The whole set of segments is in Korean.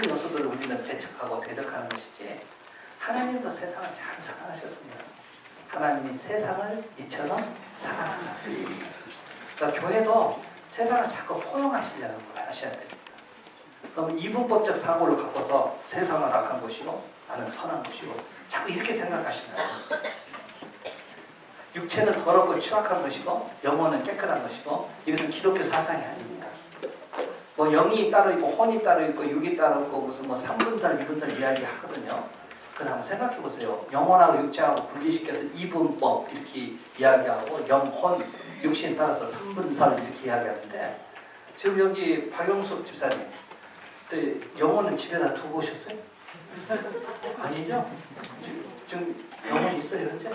다양한 요소들을 우리는 대척하고 대적하는 것이지 하나님도 세상을 잘 사랑하셨습니다. 하나님이 세상을 이처럼 사랑하셨습니다. 그러니까 교회도 세상을 자꾸 포용하시려는 걸 하셔야 됩니다. 그럼 이분법적 사고를 갖고서 세상은 악한 것이고 나는 선한 것이고 자꾸 이렇게 생각하시면 육체는 더럽고 추악한 것이고 영혼은 깨끗한 것이고 이것은 기독교 사상이 아닙니다. 뭐 영이 따로 있고 혼이 따로 있고 육이 따로 있고 무슨 뭐 3분설, 2분설 이야기 하거든요. 그럼 한번 생각해 보세요. 영혼하고 육체하고 분리시켜서 이분법 이렇게 이야기하고 영혼, 육신 따라서 3분설 이렇게 이야기하는데 지금 여기 박영숙 집사님 영혼은 집에다 두고 오셨어요? 아니죠? 지금 영혼 있어요 현재?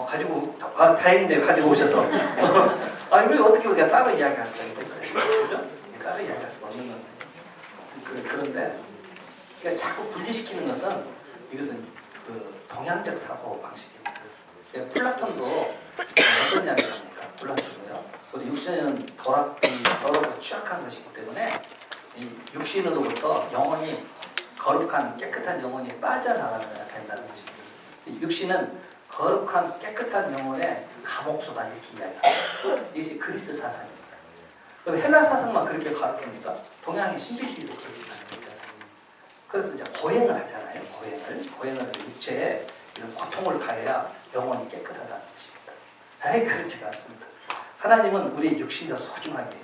가지고 다행이네요. 가지고 오셔서 이걸 어떻게 우리가 따로 이야기할 수가 있겠어요? 그죠? 따로 이야기할 수가 없는 거예요. 그런데 그러니까 자꾸 분리시키는 것은 이것은 그 동양적 사고 방식입니다. 플라톤도 어떤 이야기를 합니까? 플라톤도요. 우리 육신은 더럽고 취약한 것이기 때문에 이 육신으로부터 영혼이 거룩한 깨끗한 영혼이 빠져나가야 된다는 것입니다. 육신은 거룩한 깨끗한 영혼의 감옥소다 이렇게 이야기합니다. 이것이 그리스 사상입니다. 그럼 헬라 사상만 그렇게 가르칩니까? 동양의 신비주의도 그렇게 가르칩니다. 그래서 이제 고행을 하잖아요. 고행을 육체에 이런 고통을 가해야 영혼이 깨끗하다는 것입니다. 그렇지가 않습니다. 하나님은 우리 육신도 소중하게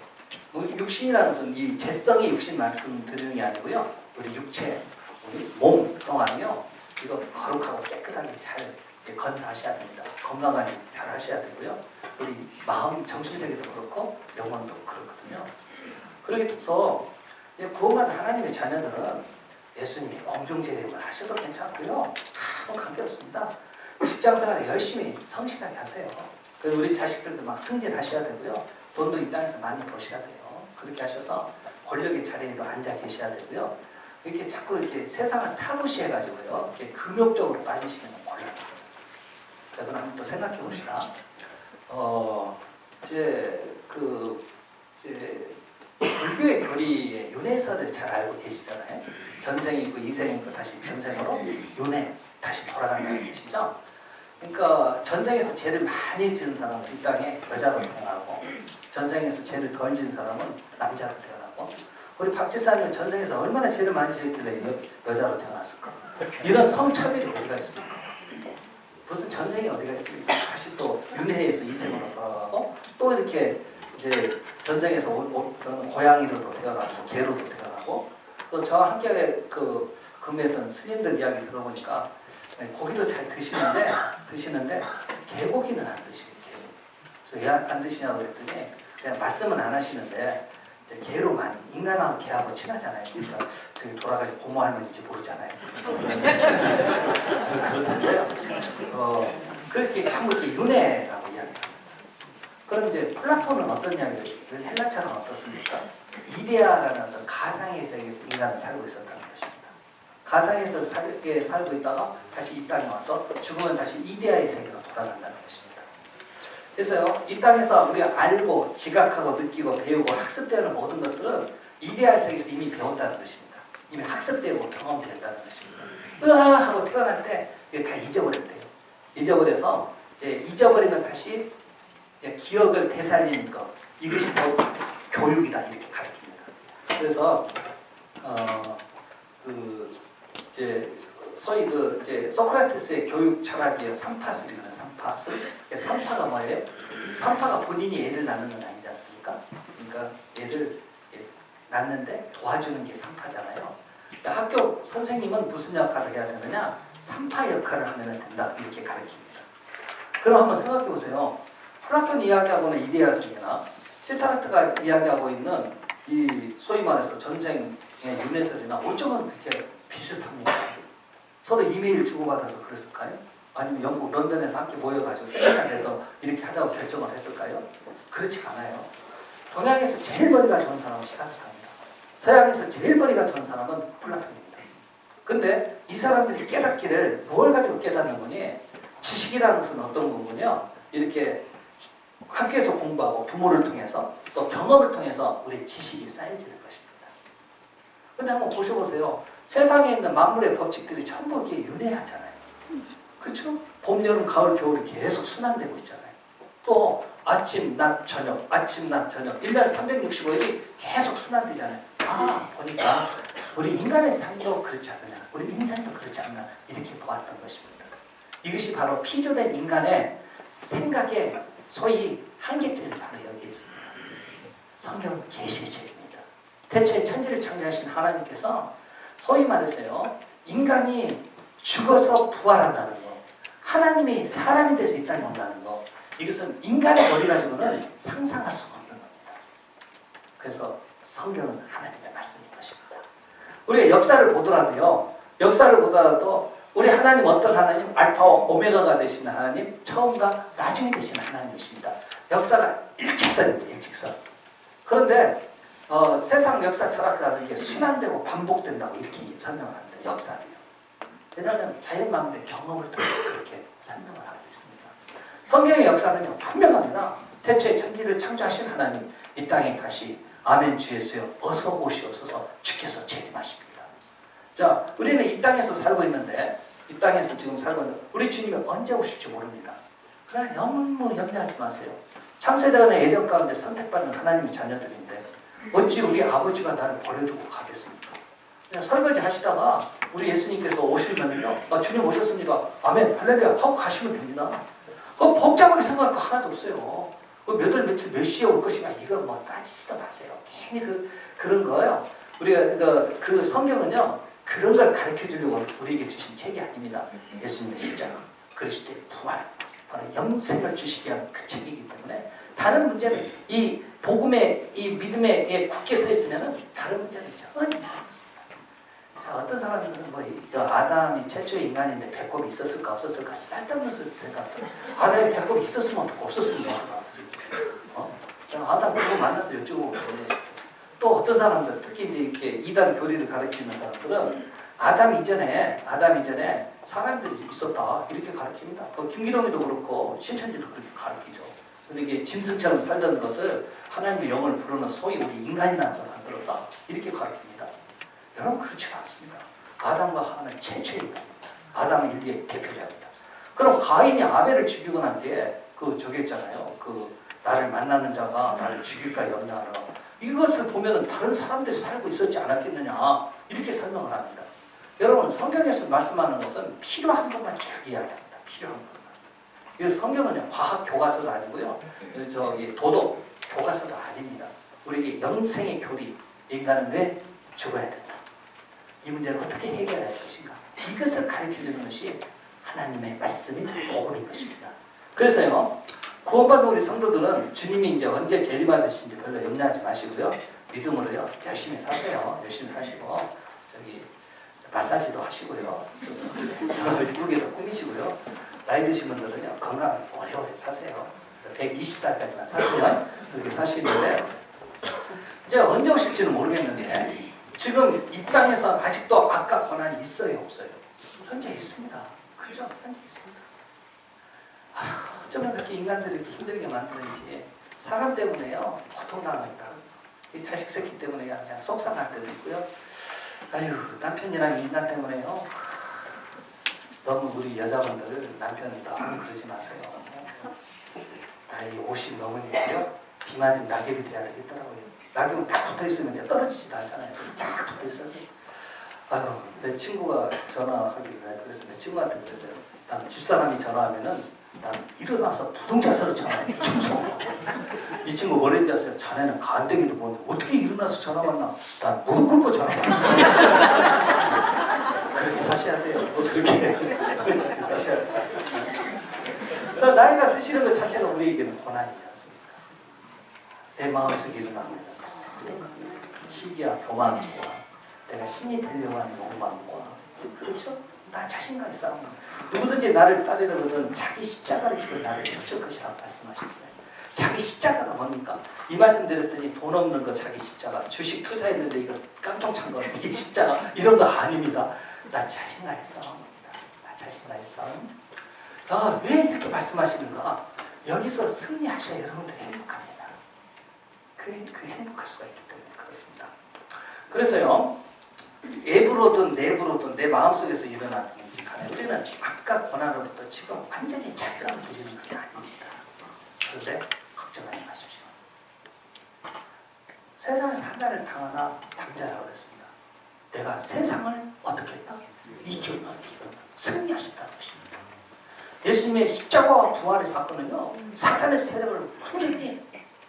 육신이라는 것은 이 재성의 육신 말씀 드리는 게 아니고요. 우리 육체, 우리 몸 동안이요. 이거 거룩하고 깨끗하게 잘 건사하셔야 됩니다. 건강하게 잘 하셔야 되고요. 우리 마음, 정신세계도 그렇고 영혼도 그렇거든요. 그렇게 해서 구원받은 하나님의 자녀들은 예수님이 공중재림을 하셔도 괜찮고요. 아무 관계없습니다. 직장생활 열심히 성실하게 하세요. 그리고 우리 자식들도 막 승진하셔야 되고요. 돈도 이 땅에서 많이 버셔야 돼요. 그렇게 하셔서 권력의 자리에도 앉아 계셔야 되고요. 이렇게 자꾸 이렇게 세상을 타부시해가지고요. 이렇게 금욕적으로 빠지시면 곤란합니다. 자, 그럼 한번 또 생각해 봅시다. 불교의 교리의 윤회설을 잘 알고 계시잖아요. 전생이 있고 이생이 있고 다시 전생으로 윤회 다시 돌아간다는 것이죠. 그러니까 전생에서 죄를 많이 지은 사람은 이 땅에 여자로 태어나고 전생에서 죄를 덜 지은 사람은 남자로 태어나고 우리 박 지사님은 전생에서 얼마나 죄를 많이 지었길래 여자로 태어났을까? 이런 성차별이 어디가 있습니까? 무슨 전생이 어디가 있습니까? 다시 또 윤회에서 이생으로 돌아가고 또 이렇게 이제 전생에서 고양이로도 태어나고 개로도 태어나고 또 저와 함께 근무했던 스님들 이야기 들어보니까 고기도 잘 드시는데 개고기는 안 드시고 그래서 왜 안 드시냐고 그랬더니 그냥 말씀은 안 하시는데 개로 많이 인간하고 개하고 친하잖아요. 그러니까 저기 돌아가신 고모 할머니인지 모르잖아요. 그렇던데요. 그렇게 자꾸 이렇게 윤회라고 이야기합니다. 그럼 이제 플라톤은 어떤 이야기를 헬라처럼 어떻습니까? 이데아라는 어떤 가상의 세계에서 인간은 살고 있었다는 것입니다. 가상에서 살고 있다가 다시 이 땅에 와서 죽으면 다시 이데아의 세계로 돌아간다는 것입니다. 그래서요, 이 땅에서 우리가 알고 지각하고 느끼고 배우고 학습되는 모든 것들은 이데아의 세계에서 이미 배웠다는 것입니다. 이미 학습되고 경험되었다는 것입니다. 으아 하고 태어날 때 이게 다 잊어버렸대요. 잊어버려서 이제 잊어버린 걸 다시 기억을 되살리는 것, 이것이 바로 교육이다 이렇게 가르칩니다. 그래서 소위 소크라테스의 교육 철학이에요. 삼파술이거든요. 삼파술. 삼파가 뭐예요? 삼파가 본인이 애를 낳는 건 아니지 않습니까? 그러니까 애를 낳는데 도와주는 게 삼파잖아요. 그러니까 학교 선생님은 무슨 역할을 해야 되느냐? 삼파 역할을 하면 된다 이렇게 가르칩니다. 그럼 한번 생각해 보세요. 플라톤 이야기하고는 이데아 세계나 시타르트가 이야기하고 있는 이 소위 말해서 전생의 윤회설이나 어쩌면 그렇게 비슷합니다. 서로 이메일 주고받아서 그랬을까요? 아니면 영국 런던에서 함께 모여가지고 세미나에서 이렇게 하자고 결정을 했을까요? 그렇지 않아요. 동양에서 제일 머리가 좋은 사람은 시타르트입니다. 서양에서 제일 머리가 좋은 사람은 플라톤입니다. 근데 이 사람들이 깨닫기를 뭘 가지고 깨닫는 거니? 지식이라는 것은 어떤 거군요. 이렇게 학교에서 공부하고 부모를 통해서 또 경험을 통해서 우리 지식이 쌓여지는 것입니다. 근데 한번 보셔보세요. 세상에 있는 만물의 법칙들이 전부 이게 윤회하잖아요. 그렇죠? 봄, 여름, 가을, 겨울이 계속 순환되고 있잖아요. 또 아침, 낮, 저녁, 아침, 낮, 저녁 1년 365일이 계속 순환되잖아요. 아, 보니까 우리 인간의 삶도 그렇지 않느냐, 우리 인생도 그렇지 않나 이렇게 보았던 것입니다. 이것이 바로 피조된 인간의 생각의 소위 한계점이 바로 여기에 있습니다. 성경은 계시의 책입니다. 대체 천지를 창조하신 하나님께서 소위 말해서요, 인간이 죽어서 부활한다는 거, 하나님이 사람이 돼서 이 땅에 온다는 거, 이것은 인간의 머리 가지고는 상상할 수가 없는 겁니다. 그래서 성경은 하나님의 말씀인 것입니다. 우리가 역사를 보더라도요, 우리 하나님 어떤 하나님? 알파와 오메가가 되시는 하나님, 처음과 나중에 되시는 하나님이십니다. 역사가 일직선입니다. 일직선. 그런데 세상 역사 철학가는 이게 순환되고 반복된다고 이렇게 설명을 합니다. 역사를요. 왜냐하면 자연만물의 경험을 통해 그렇게 설명을 하고 있습니다. 성경의 역사는요, 분명합니다. 태초에 천지를 창조하신 하나님, 이 땅에 다시 아멘 주 예수여 어서 오시옵소서 주께서 재림하십니다. 자, 우리는 이 땅에서 살고 있는데, 이 땅에서 지금 살고 있는데 우리 주님이 언제 오실지 모릅니다. 그러나 너무 염려하지 마세요. 창세전의 예정 가운데 선택받은 하나님의 자녀들인데 어찌 우리 아버지가 나를 버려두고 가겠습니까? 그냥 설거지 하시다가 우리 예수님께서 오시면요, 주님 오셨습니다, 아멘 할렐루야 하고 가시면 됩니다. 복잡하게 생각할 거 하나도 없어요. 몇 월 며칠 몇 시에 올 것이냐 이거 뭐 따지지도 마세요. 괜히 그런 거예요. 우리가 그 성경은요, 그런 걸 가르쳐 주려고 우리에게 주신 책이 아닙니다. 예수님의 십자가, 그리스도의 부활, 바로 영생을 주시기 위한 그 책이기 때문에 다른 문제는 이 복음의 이 믿음에 굳게 서 있으면은 다른 문제는 전혀 없습니다. 자, 어떤 사람들은 뭐 아담이 최초의 인간인데 배꼽이 있었을까 없었을까 쓸데없는 소리 생각해요. 아담이 배꼽이 있었으면 어떻고 없었으면 어떡하겠어요. 아담 그거 만나서 여쭤보고 또 어떤 사람들, 특히 이제 이렇게 이단 교리를 가르치는 사람들은 아담 이전에 사람들이 있었다 이렇게 가르칩니다. 김기동이도 그렇고 신천지도 그렇게 가르치죠. 근데 이게 짐승처럼 살던 것을 하나님의 영을 부르는 소위 우리 인간이라는 사람 만들었다 이렇게 가르칩니다. 여러분 그렇지가 않습니다. 아담과 하와는 최초의 인간입니다. 아담은 인류의 대표자입니다. 그럼 가인이 아벨을 죽이고 난 뒤에 저기 있잖아요. 나를 만나는 자가 나를 죽일까 염려하라. 이것을 보면은 다른 사람들이 살고 있었지 않았겠느냐 이렇게 설명을 합니다. 여러분 성경에서 말씀하는 것은 필요한 것만 쭉 이야기합니다. 필요한 것만. 이 성경은 과학 교과서도 아니고요, 도덕 교과서도 아닙니다. 우리에게 영생의 교리, 인간은 왜 죽어야 된다, 이 문제를 어떻게 해결해야 할 것인가, 이것을 가르쳐주는 것이 하나님의 말씀인 복음인 것입니다. 그래서요, 구원받은 우리 성도들은 주님이 이제 언제 재림하실지 별로 염려하지 마시고요, 믿음으로요 열심히 사세요. 열심히 하시고 마사지도 하시고요, 이쁘게도 꾸미시고요, 나이 드신 분들은요 건강하게 오래오래 사세요. 120살까지만 사시면 그렇게 사시는데, 이제 언제 오실지는 모르겠는데 지금 이 땅에서 아직도 악과 고난이 있어요 없어요? 현재 있습니다. 그죠? 현재 있습니다. 어쩌면 그렇게 인간들이 이렇게 힘들게 만드는지, 사람 때문에요 고통당하니까, 자식 새끼 때문에 그냥 속상할 때도 있고요, 아유 남편이랑 인간 때문에요 너무 우리 여자분들 남편은 너무 그러지 마세요. 나이 50 넘으니까요 비 맞은 낙엽이 돼야 되겠더라고요. 낙엽은 딱 붙어있으면 이제 떨어지지도 않잖아요. 딱 붙어있어요. 아유, 내 친구가 전화하길래 그래서 내 친구한테 그랬어요. 난 집사람이 전화하면은 난 일어나서 부동자서로 전화해. 청소. 이 친구 뭐랬는지 아세요? 자네는 간댕이도 뭔데 어떻게 일어나서 전화 받나? 난 무릎 꿇고 전화 받나? 그렇게 사셔야 돼요. 그렇게 사셔야 돼요. 나이가 드시는 것 자체가 우리에게는 고난이지 않습니까? 내 마음속에 일어나는 시기와 교만과 내가 신이 되려고 하는 욕망과, 그렇죠? 나 자신과의 싸움. 누구든지 나를 따르려거든 자기 십자가를 지고 나를 쫓을 것이라고 말씀하셨어요. 자기 십자가가 뭡니까? 이 말씀 드렸더니 돈 없는 거 자기 십자가, 주식 투자했는데 이거 깡통 찬 거 이게 십자가, 이런 거 아닙니다. 나 자신과의 싸움입니다. 나 자신과의 싸움. 왜 이렇게 말씀하시는가? 여기서 승리하셔야 여러분들이 행복합니다. 그 행복할 수가 있기 때문에 그렇습니다. 그래서요, 내부로 또 내 마음속에서 일어나든지 간에 우리는 악과 고난으로부터 지금 완전히 자유함을 누리는 것은 아닙니다. 그런데 걱정하지 마십시오. 세상에서 하나를 당하나 담대하라고 했습니다. 내가 세상을 어떻게 했다? 이겼다. 승리하셨다는 것입니다. 예수님의 십자가와 부활의 사건은요, 사탄의 세력을 완전히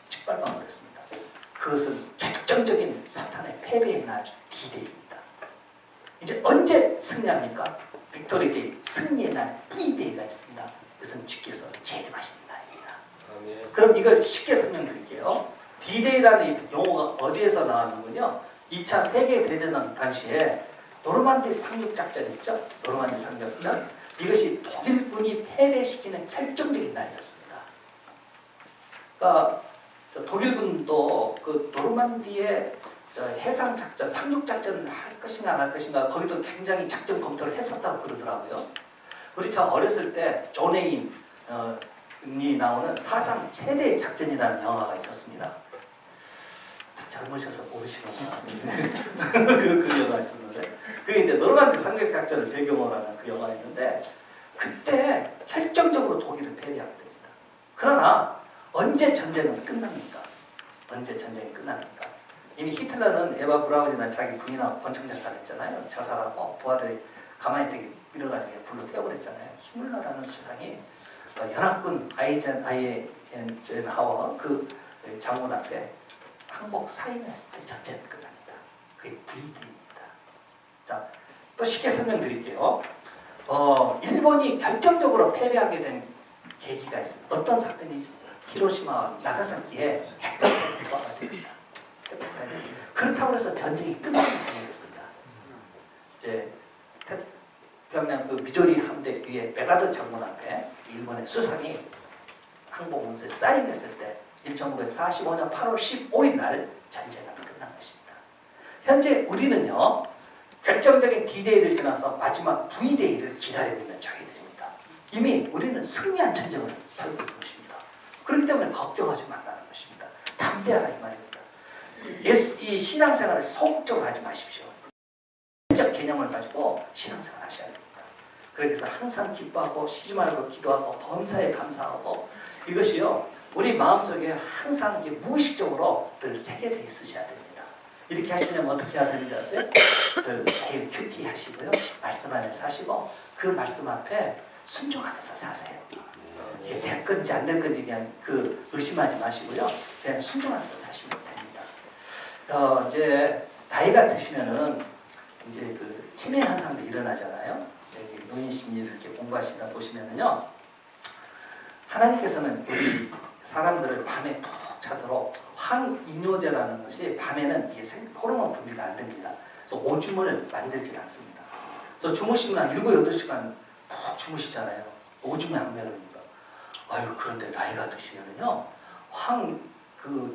짓밟아버렸습니다. 그것은 결정적인 사탄의 패배의 날 D-Day입니다. 이제 언제 승리합니까? 빅토리데이, 승리의 날 V-Day가 있습니다. 그것은 주께서 재림하시는 날입니다. 그럼 이걸 쉽게 설명드릴게요. D-Day라는 용어가 어디에서 나왔는군요. 2차 세계대전 당시에 노르만디 상륙작전 있죠? 노르만디 상륙작전. 이것이 독일군이 패배시키는 결정적인 날이었습니다. 그러니까 독일군도 그 노르만디의 해상작전, 상륙작전을 할 것인가 안 할 것인가 거기도 굉장히 작전 검토를 했었다고 그러더라고요. 우리 저 어렸을 때 존 에인이 나오는 사상 최대의 작전이라는 영화가 있었습니다. 젊으셔서 모르시는구나. 그 영화 있었는데 그게 이제 노르만디 상륙작전을 배경으로 하는 그 영화였는데 그때 결정적으로 독일을 패배하게 됩니다. 그러나 언제 전쟁은 끝납니까? 언제 전쟁이 끝납니까? 이미 히틀러는 에바 브라운이나 자기 부인하고 권총작전을 했잖아요. 자살하고 부하들이 가만히 있다가 밀어가지고 불로 태워버렸잖아요. 히물러라는 수상이 연합군 아이젠하워 그 장군 앞에 항복 사인을 했을 때 전쟁은 끝납니다. 그게 V-Day입니다. 자, 또 쉽게 설명드릴게요. 일본이 결정적으로 패배하게 된 계기가 있습니다. 어떤 사건이죠? 히로시마와 나가사키에 핵폭탄이 투하가 됩니다. 그렇다고 해서 전쟁이 끝나는 것입니다. 이제 태평양 그 미조리 함대 위에 메가더 장군 앞에 일본의 수상이 항복 문서에 사인했을 때 1945년 8월 15일 날 전쟁은 끝난 것입니다. 현재 우리는요 결정적인 D-Day를 지나서 마지막 V-Day를 기다리고 있는 저희들입니다. 이미 우리는 승리한 전쟁을 살고 있는 것입니다. 그렇기 때문에 걱정하지 말라는 것입니다. 담대하라 이 말입니다. 이 신앙생활을 소극적으로 하지 마십시오. 적 개념을 가지고 신앙생활 하셔야 됩니다. 그래서 항상 기뻐하고 쉬지 말고 기도하고 범사에 감사하고 이것이요 우리 마음속에 항상 무의식적으로 늘 새겨져 있으셔야 됩니다. 이렇게 하시려면 어떻게 해야 되는지 아세요? 늘 매일 큐티 하시고요. 말씀 안에서 하시고 그 말씀 앞에 순종하면서 사세요. 이게 될 건지 안 될 건지 그냥 의심하지 마시고요. 그냥 순종하면서 사시면 됩니다. 이제 나이가 드시면은 이제 그 치매 현상도 일어나잖아요. 여기 노인 심리를 이렇게 공부하시다 보시면은요. 하나님께서는 우리 사람들을 밤에 푹 자도록 항이뇨제라는 것이 밤에는 이게 호르몬 분비가 안 됩니다. 그래서 오줌을 만들지 않습니다. 그래서 주무시면 한 7, 8시간 푹 주무시잖아요. 오줌이 안 마르니까. 아유 그런데 나이가 드시면은요.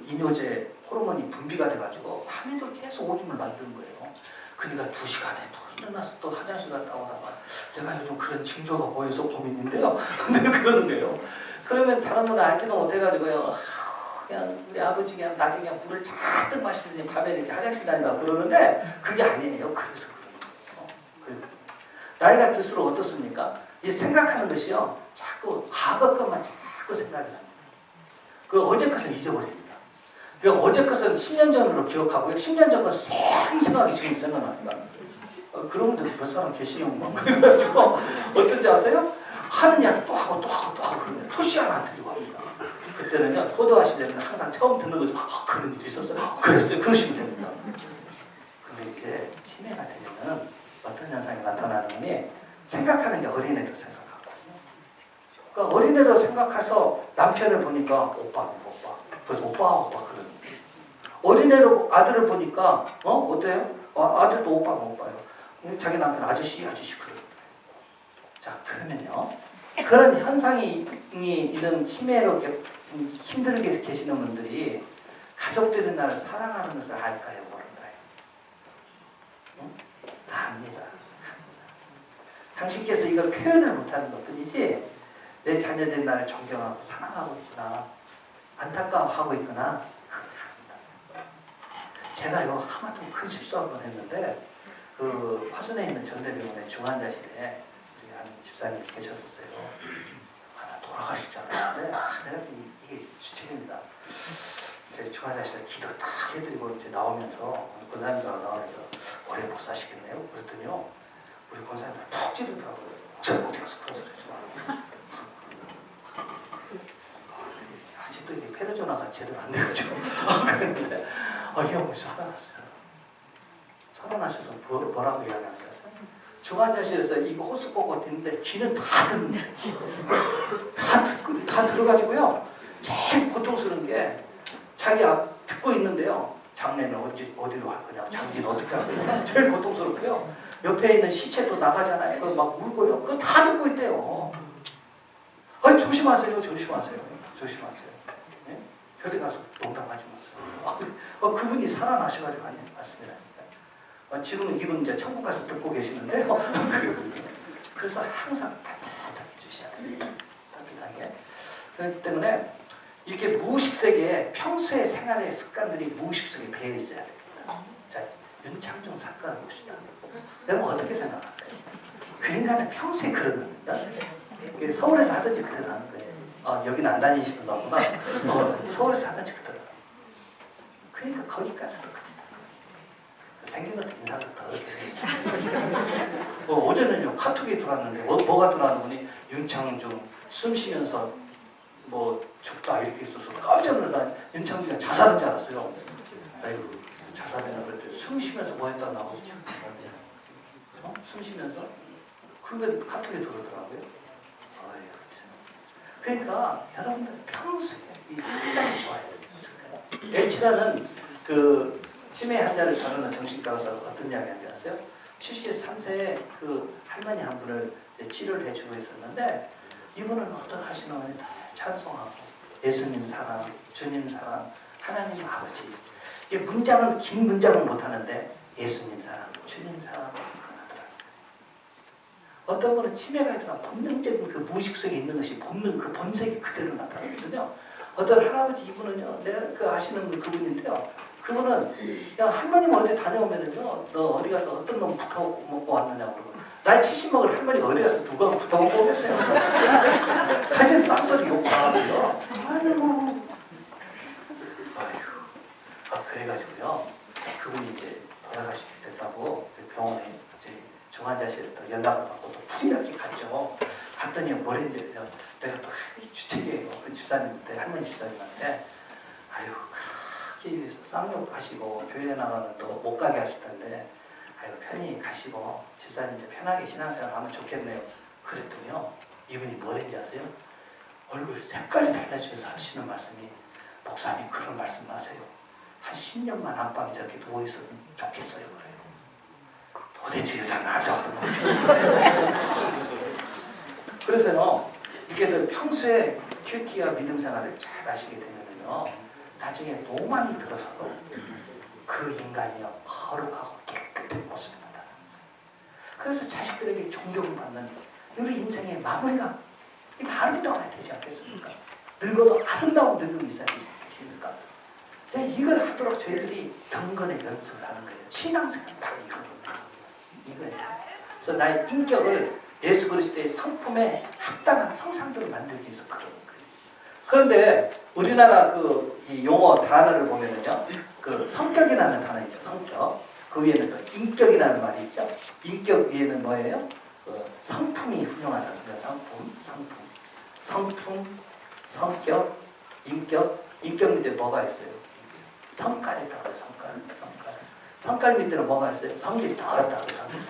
이뇨제 호르몬이 분비가 돼가지고 밤에도 계속 오줌을 만드는 거예요. 그러니까 2시간에 또 일어나서 또 화장실 갔다 오다가 내가 요즘 그런 징조가 보여서 고민인데요. 근데 그러는 거예요. 그러면 다른 분은 알지도 못해가지고요. 그냥 우리 아버지 그냥 나중에 물을 잔뜩 마시더니 밤에 이렇게 화장실 다닌다고 그러는데 그게 아니에요. 그래서 그러는 거예요. 나이가 들수록 어떻습니까? 이 생각하는 것이요. 자꾸 과거 것만 자꾸 생각이 납니다. 그 어제 것은 잊어버립니다. 어제 것은 10년 전으로 기억하고요. 10년 전 것은 생생하게 지금 생각납니다. 그런 분들 몇 사람 계시는구만. 그래가지고 어떤지 아세요? 하는 이야기 또 하고 또 하고 또 하고 그러면 토시 하나 안 드리고 합니다. 그때는요. 토도하시려면 항상 처음 듣는 거죠. 그런 일이 있었어요. 그랬어요. 그러시면 됩니다. 근데 이제 치매가 되려면 어떤 현상이 나타나느니 생각하는 게 어린애로 생각하거든요. 그러니까 어린애로 생각해서 남편을 보니까 오빠. 그래서 오빠 그러는 거예요. 어린애로 아들을 보니까 어때요? 아들도 오빠예요. 자기 남편 아저씨 그러는 거예요. 자 그러면요. 그런 현상이 이런 치매로 힘들게 계시는 분들이 가족들이 나를 사랑하는 것을 알까요? 모른가요? 응? 압니다. 당신께서 이걸 표현을 못하는 것뿐이지 내 자녀들이 나를 존경하고 사랑하고 있구나. 안타까워하고 있거나 제가요 하마터면 큰 실수 한 번 했는데 그 화순에 있는 전대병원의 중환자실에 우리 한 집사님이 계셨었어요. 하나 돌아가실 줄 알았는데 내가 이게 주책입니다. 이제 중환자실에 기도 딱 해드리고 이제 나오면서 권사님들하고 나오면서 오래 못 사시겠네요. 그랬더니요 우리 권사님들 톡 찌르더라고요. 목사님 어디 가서 그런 소리 하지 마. 아직도 이게 페르조나가 제대로 안 돼가지고 그랬는데 이 형이 살아났어요. 살아나셔서 뭐라고 이야기하는 거예요? 중환자실에서 이거 호스 보고 있는데 귀는 다 듣는데 다 들어가지고요. 제일 고통스러운 게 자기가 듣고 있는데요. 장례는 어디로 할 거냐, 장지는 어떻게 할 거냐, 제일 고통스럽고요. 옆에 있는 시체도 나가잖아요. 그거 막 울고요. 그거 다 듣고 있대요. 조심하세요, 조심하세요, 조심하세요. 네? 별에 가서 농담하지 마세요. 그분이 살아나셔가지고 아니 맞습니다. 지금은 이분 이제 천국 가서 듣고 계시는데요. 그래서 항상 따뜻하게 해주셔야 돼요. 따뜻하게. 그렇기 때문에 이렇게 무의식 세계에 평소의 생활의 습관들이 무의식 속에 배어 있어야 됩니다. 자, 윤창중 사건을 봅시다. 여러분 어떻게 생각하세요? 그 인간은 평소에 그런 겁니다. 서울에서 하든지 그러라는 거예요. 여기는 안 다니시는 거구나. 서울에서 하든지 그러라는 거예요. 그러니까 거기까지 그렇지. 생긴 것도 인사도 더 어렵게 생겼어요. 어제는요 카톡이 들어왔는데 뭐가 들어왔더니 윤창중 숨 쉬면서 뭐 죽다 이렇게 있어서 깜짝 놀라. 윤창중이 자살한 줄 알았어요. 아이고 자살이나 그랬더니 숨 쉬면서 뭐 했다 나오고 숨 쉬면서 그게 카톡에 들어오더라고요. 그러니까 여러분들 평소에 이 습관이 좋아야 돼요. 엘치라는 그 치매 환자를 전하는 정신과 의사가 어떤 이야기 하는지 아세요? 73세에 그 할머니 한 분을 치료를 해주고 있었는데 이분은 어떻게 하시는 찬송하고 예수님 사랑, 주님 사랑, 하나님 아버지. 이게 문장은 긴 문장은 못하는데 예수님 사랑, 주님 사랑 그거 하더라고요. 어떤 분은 치매가 아니라 본능적인 그 무의식 속에 있는 것이 본능, 그 본색이 그대로 나타나거든요. 어떤 할아버지 이분은요, 내가 그 아시는 그분인데요. 그분은 야 할머니가 어디 다녀오면은요 너 어디 가서 어떤 놈 붙어 먹고 왔느냐고 그러고 나이 70 먹을 할머니가 어디 가서 누가 붙어 먹고 오겠어요. 가진 쌍소리 욕하고요. 아이고 그래가지고요 그분이 이제 돌아가시게 됐다고 병원에 이제 중환자실에 또 연락을 받고 또 풀이하게 갔죠. 갔더니 뭘 했는지 내가 또 주책이에요. 그 집사님한테 할머니 집사님한테 아유 위해서 쌍욕하시고 교회 나가면 또 못 가게 하시던데 아유 편히 가시고 집사님 이제 편하게 신앙생활 하면 좋겠네요. 그랬더니요 이분이 뭐랬는지 아세요? 얼굴 색깔이 달라져서 하시는 말씀이 목사님 그런 말씀 마세요. 한 10년만 안방에 저렇게 누워있으면 좋겠어요. 그래요. 도대체 여자는 알다가도 모르겠어요. 그래서요 이렇게 평소에 큐티와 믿음 생활을 잘 하시게 되면요 나중에 노망이 들어서도 그 인간이요 거룩하고 깨끗한 모습을 나타납니다. 그래서 자식들에게 존경을 받는 우리 인생의 마무리가 이게 아름다워야 되지 않겠습니까? 늙어도 아름다운 늙음이 있어야 되지 않겠습니까? 이걸 하도록 저희들이 경건의 연습을 하는 거예요. 신앙생활 바로 이거거든요. 이거예요. 그래서 나의 인격을 예수 그리스도의 성품에 합당한 형상들을 만들기 위해서 그러는 거예요. 그런데 우리나라 이 용어 단어를 보면은요, 그 성격이라는 단어 있죠. 성격. 그 위에는 그 인격이라는 말이 있죠. 인격 위에는 뭐예요? 성품이 훌륭하다는 거예요. 성품, 성격, 인격. 인격 밑에 뭐가 있어요? 성깔이 있다고요. 성깔 밑에는 뭐가 있어요? 성질이 더럽다고 성질.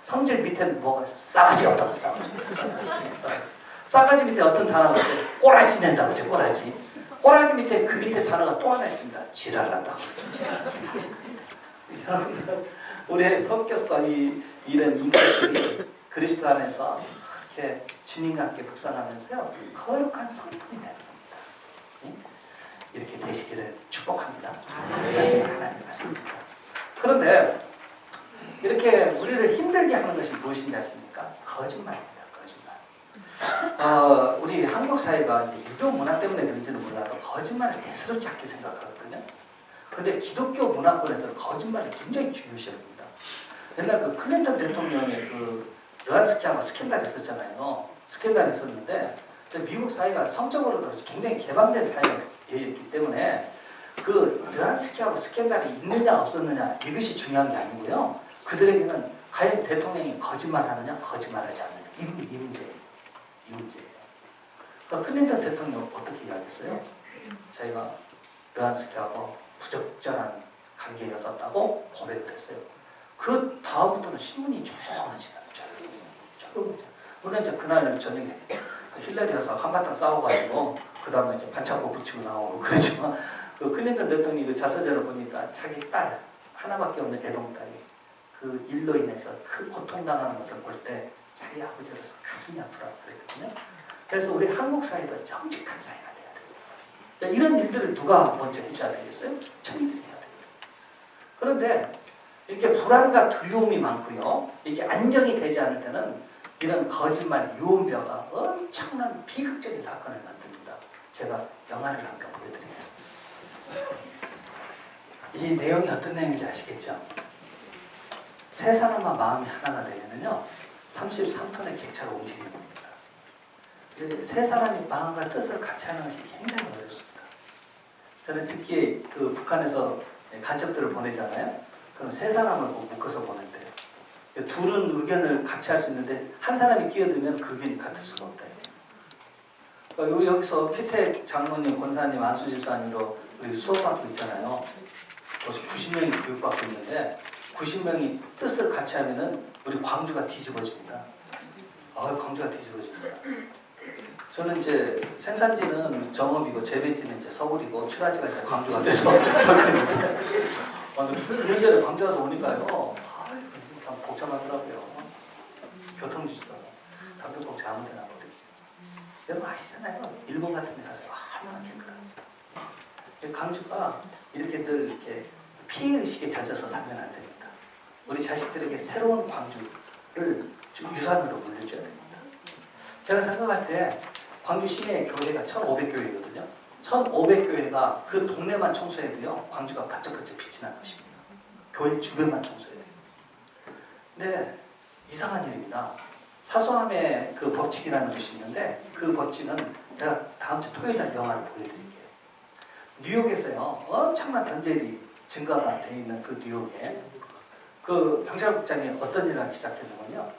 성질 밑에는 뭐가 있어요? 싸가지 없다고 싸가지. 싸가지 밑에 어떤 단어가 있어요? 꼬라지 낸다고 하죠. 꼬라지. 꼬라지 밑에 그 밑에 단어가 또 하나 있습니다. 지랄한다고. 여러분들 우리의 성격과 이런 인격들이 그리스도 안에서 이렇게 주님과 함께 묵상하면서요 거룩한 성품이 되는 겁니다. 이렇게 되시기를 축복합니다. 말씀 하나님 말씀입니다. 그런데 이렇게 우리를 힘들게 하는 것이 무엇인지 아십니까? 거짓말입니다. 거짓말. 우리 한국 사회가 이제 유교 문화 때문에 그런지는 몰라도 거짓말을 대수롭지 않게 생각하거든요. 그런데 기독교 문화권에서는 거짓말이 굉장히 중요시 여깁니다. 옛날 그 클린턴 대통령의 그 르한스키하고 스캔들이 있었잖아요. 스캔들이 있었는데 미국 사회가 성적으로도 굉장히 개방된 사회였기 때문에 그 르한스키하고 스캔들이 있느냐 없었느냐 이것이 중요한 게 아니고요. 그들에게는 과연 대통령이 거짓말하느냐 거짓말하지 않느냐 이 문제예요. 이 문제예요. 그러니까 클린턴 대통령 어떻게 이야기했어요? 자기가 르한스키하고 부적절한 관계였었다고 고백을 했어요. 그 다음부터는 신문이 조용하지 않아요. 조용하지. 물론 이제 그날 저녁에 힐러리여서 한바탕 싸워가지고 그 다음에 이제 반창고 붙이고 나오고 그랬지만 그 클린턴 대통령이 그 자서전을 보니까 자기 딸 하나밖에 없는 애동딸이 그 일로 인해서 그 고통당하는 것을 볼 때 자기 아버지로서 가슴이 아프다고 그랬거든요. 그래서 우리 한국 사회도 정직한 사회가 돼야 돼요. 이런 일들을 누가 먼저 해줘야 되겠어요? 청년들이 해야 돼요. 그런데 이렇게 불안과 두려움이 많고요. 이렇게 안정이 되지 않을 때는 이런 거짓말 유언벼가 엄청난 비극적인 사건을 만듭니다. 제가 영화를 한번 보여드리겠습니다. 이 내용이 어떤 내용인지 아시겠죠? 세 사람만 마음이 하나가 되면요 33톤의 객차로 움직이는 겁니다. 세 사람이 마음과 뜻을 같이 하는 것이 굉장히 어렵습니다. 저는 특히 그 북한에서 간첩들을 보내잖아요. 그럼 세 사람을 묶어서 보낸대요. 둘은 의견을 같이 할 수 있는데 한 사람이 끼어들면 그 의견이 같을 수가 없다. 그러니까 여기서 피택 장로님, 권사님, 안수 집사님으로 우리 수업받고 있잖아요. 벌써 90명이 교육받고 있는데 90명이 뜻을 같이 하면은 우리 광주가 뒤집어집니다. 광주가 뒤집어집니다. 저는 이제 생산지는 정읍이고 재배지는 이제 서울이고 출하지가 이제 광주가 돼서 서울인데 이런저런 광주 와서 오니까요. 참 복잡하더라고요. 교통질서, 담배꽁초 아무데나 버리고. 여러분 아시잖아요. 일본 같은 데 가서 얼마나 징그러워요. 광주가 이렇게 늘 이렇게 피해의식에 젖어서 살면 안 됩니다. 우리 자식들에게 새로운 광주를 유산으로 물려줘야 됩니다. 제가 생각할 때 광주 시내 교회가 1,500교회거든요. 1,500교회가 그 동네만 청소해도요. 광주가 반짝반짝 빛이 나는 것입니다. 교회 주변만 청소해야 돼요. 근데 이상한 일입니다. 사소함의 그 법칙이라는 것이 있는데 그 법칙은 제가 다음 주 토요일 날 영화를 보여드릴게요. 뉴욕에서요. 엄청난 변절이 증가가 돼 있는 그 뉴욕에 그 경찰국장이 어떤 일을 하기 시작했냐면요.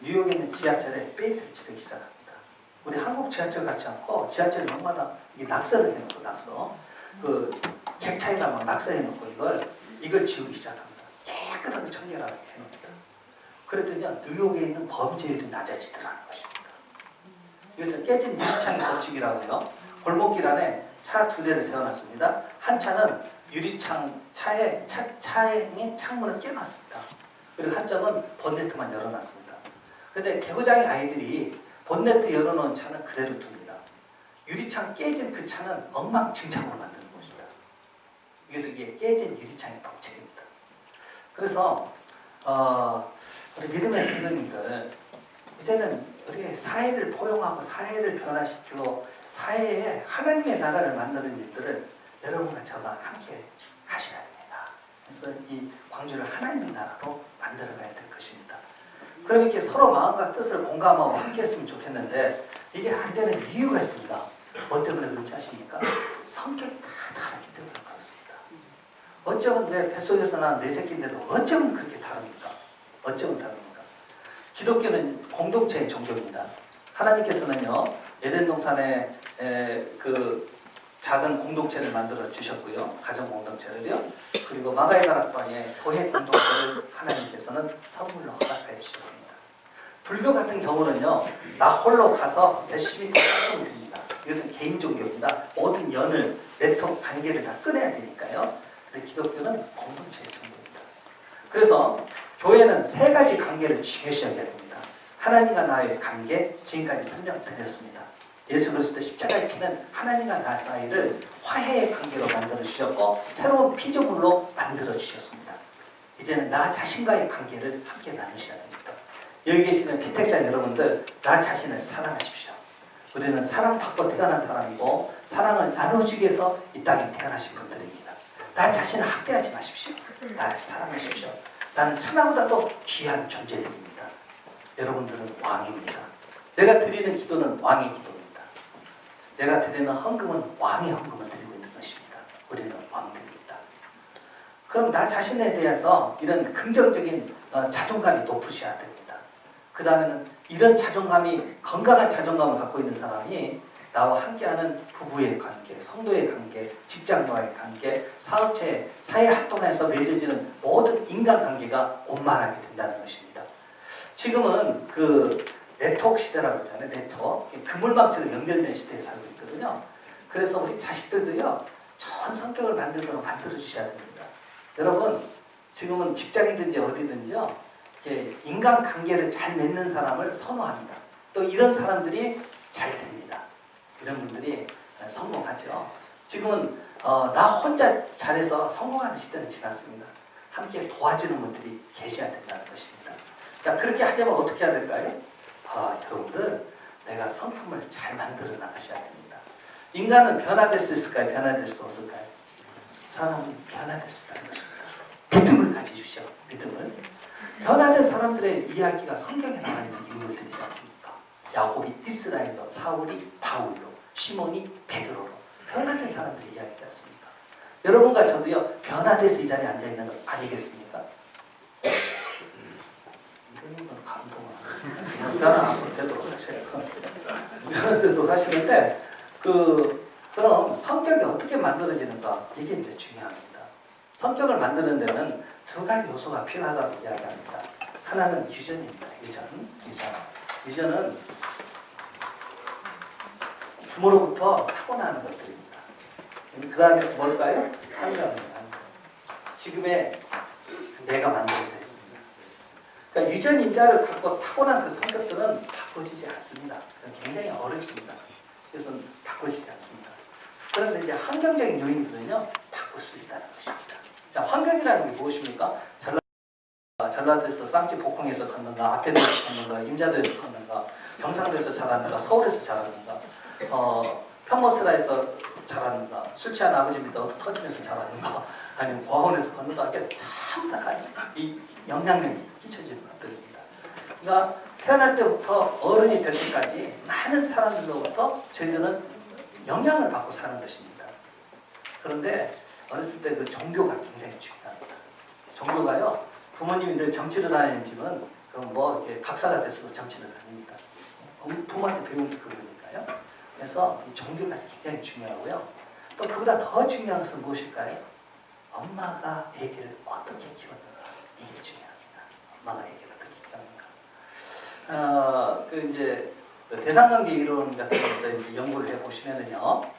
뉴욕에 있는 지하철에 페인트를 칠하기 시작합니다. 우리 한국 지하철 같지 않고 지하철 명마다 낙서를 해놓고 낙서 그 객차에다 막 낙서해놓고 이걸 지우기 시작합니다. 깨끗하게 청결하게 해놓습니다. 그랬더니 뉴욕에 있는 범죄율이 낮아지더라는 것입니다. 이것을 깨진 유리창의 법칙이라고요. 골목길 안에 차 2대를 세워놨습니다. 한 차는 유리창 차에 창문을 깨놨습니다. 그리고 한쪽은 본네트만 열어놨습니다. 근데 개구장의 아이들이 본네트 열어놓은 차는 그대로 둡니다. 유리창 깨진 그 차는 엉망진창으로 만드는 것입니다. 그래서 이게 깨진 유리창의 법칙입니다. 그래서 우리 믿음의 성도님들 이제는 우리 사회를 포용하고 사회를 변화시키고 사회에 하나님의 나라를 만드는 일들을 여러분과 저가 함께 하셔야 됩니다. 그래서 이 광주를 하나님의 나라로 만들어가야 될 것입니다. 그럼 이렇게 서로 마음과 뜻을 공감하고 함께 했으면 좋겠는데 이게 안 되는 이유가 있습니다. 뭐 때문에 그런지 아십니까? 성격이 다 다르기 때문에 그렇습니다. 어쩌면 내 뱃속에서 난 내 새끼인데도 어쩌면 그렇게 다릅니까? 어쩌면 다릅니까? 기독교는 공동체의 종교입니다. 하나님께서는요 에덴 동산에 그 작은 공동체를 만들어 주셨고요. 가정 공동체를요. 그리고 마가의 다락방에 교회 공동체를 하나님께서는 선물로 허락해 주셨습니다. 불교 같은 경우는요. 나 홀로 가서 열심히 하면 됩니다. 이것은 개인 종교입니다. 모든 연을, 내통, 관계를 다 끊어야 되니까요. 근데 기독교는 공동체의 종교입니다. 그래서 교회는 3가지 관계를 중요시하게 됩니다. 하나님과 나의 관계, 지금까지 설명드렸습니다. 예수 그리스도 십자가의 피는 하나님과 나 사이를 화해의 관계로 만들어 주셨고 새로운 피조물로 만들어 주셨습니다. 이제는 나 자신과의 관계를 함께 나누셔야 됩니다. 여기 계시는 피택자 여러분들 나 자신을 사랑하십시오. 우리는 사랑받고 태어난 사람이고 사랑을 나눠주기 위해서 이 땅에 태어나신 분들입니다. 나 자신을 학대하지 마십시오. 나를 사랑하십시오. 나는 천하보다 더 귀한 존재들입니다. 여러분들은 왕입니다. 내가 드리는 기도는 왕의 기도입니다. 내가 드리는 헌금은 왕의 헌금을 드리고 있는 것입니다. 우리는 왕들입니다. 그럼 나 자신에 대해서 이런 긍정적인 자존감이 높으셔야 됩니다. 그 다음에는 이런 자존감이, 건강한 자존감을 갖고 있는 사람이 나와 함께하는 부부의 관계, 성도의 관계, 직장과의 관계, 사업체, 사회활동에서 맺어지는 모든 인간관계가 원만하게 된다는 것입니다. 지금은 그 네트워크 시대라고 하잖아요. 네트워크. 그물망처럼 연결된 시대에 살고 있거든요. 그래서 우리 자식들도요, 좋은 성격을 만들도록 만들어주셔야 됩니다. 여러분, 지금은 직장이든지 어디든지요, 인간관계를 잘 맺는 사람을 선호합니다. 또 이런 사람들이 잘 됩니다. 이런 분들이 성공하죠. 지금은 나 혼자 잘해서 성공하는 시대는 지났습니다. 함께 도와주는 분들이 계셔야 된다는 것입니다. 자, 그렇게 하려면 어떻게 해야 될까요? 여러분들, 내가 성품을 잘 만들어 나가셔야 됩니다. 인간은 변화될 수 있을까요? 변화될 수 없을까요? 사람은 변화될 수 있다는 것입니다. 믿음을 가지십시오. 믿음을. 변화된 사람들의 이야기가 성경에 나와 있는 인물들이지 않습니까? 야곱이 이스라엘로, 사울이 바울로, 시몬이 베드로로 변화된 사람들의 이야기지 않습니까? 여러분과 저도요, 변화돼서 이 자리에 앉아 있는 거 아니겠습니까? 이런 건 감동을 변화 앞으로 되도록 하셔요. 변화되도록 하시는데, 그럼 성격이 어떻게 만들어지는가? 이게 이제 중요합니다. 성격을 만드는 데는 두 가지 요소가 필요하다고 이야기합니다. 하나는 유전입니다. 유전은 부모로부터 타고나는 것들입니다. 그 다음에 뭘까요? 환경입니다. 지금의 내가 만들어져 있습니다. 그러니까 유전인자를 갖고 타고난 그 성격들은 바꿔지지 않습니다. 굉장히 어렵습니다. 그래서 바꿔지지 않습니다. 그런데 이제 환경적인 요인들은요, 바꿀 수 있다는 것입니다. 자, 환경이라는 게 무엇입니까? 전라도에서 쌍지 복흥에서 걷는가, 아편에서 걷는가, 임자도에서 걷는가, 경상도에서 자랐는가, 서울에서 자랐는가, 평모스라에서 자랐는가, 술 취한 아버지 밑에 터지면서 자랐는가, 아니면 고아원에서 걷는가, 이게 참 다 이 영향력이 끼쳐지는 것들입니다. 그러니까 태어날 때부터 어른이 될 때까지 많은 사람들로부터 저희들은 영향을 받고 사는 것입니다. 그런데 어렸을 때 그 종교가 굉장히 중요합니다. 종교가요, 부모님이 늘 정치를 하는 집은 이렇게 박사가 됐어도 정치를 합니다. 부모한테 배운 게 그거니까요. 그래서 이 종교가 굉장히 중요하고요. 또 그보다 더 중요한 것은 무엇일까요? 엄마가 아기를 어떻게 키웠는가, 이게 중요합니다. 엄마가 아기를 어떻게 키웠는가. 이제 대상관계 이론 같은 데서 이제 연구를 해보시면은요,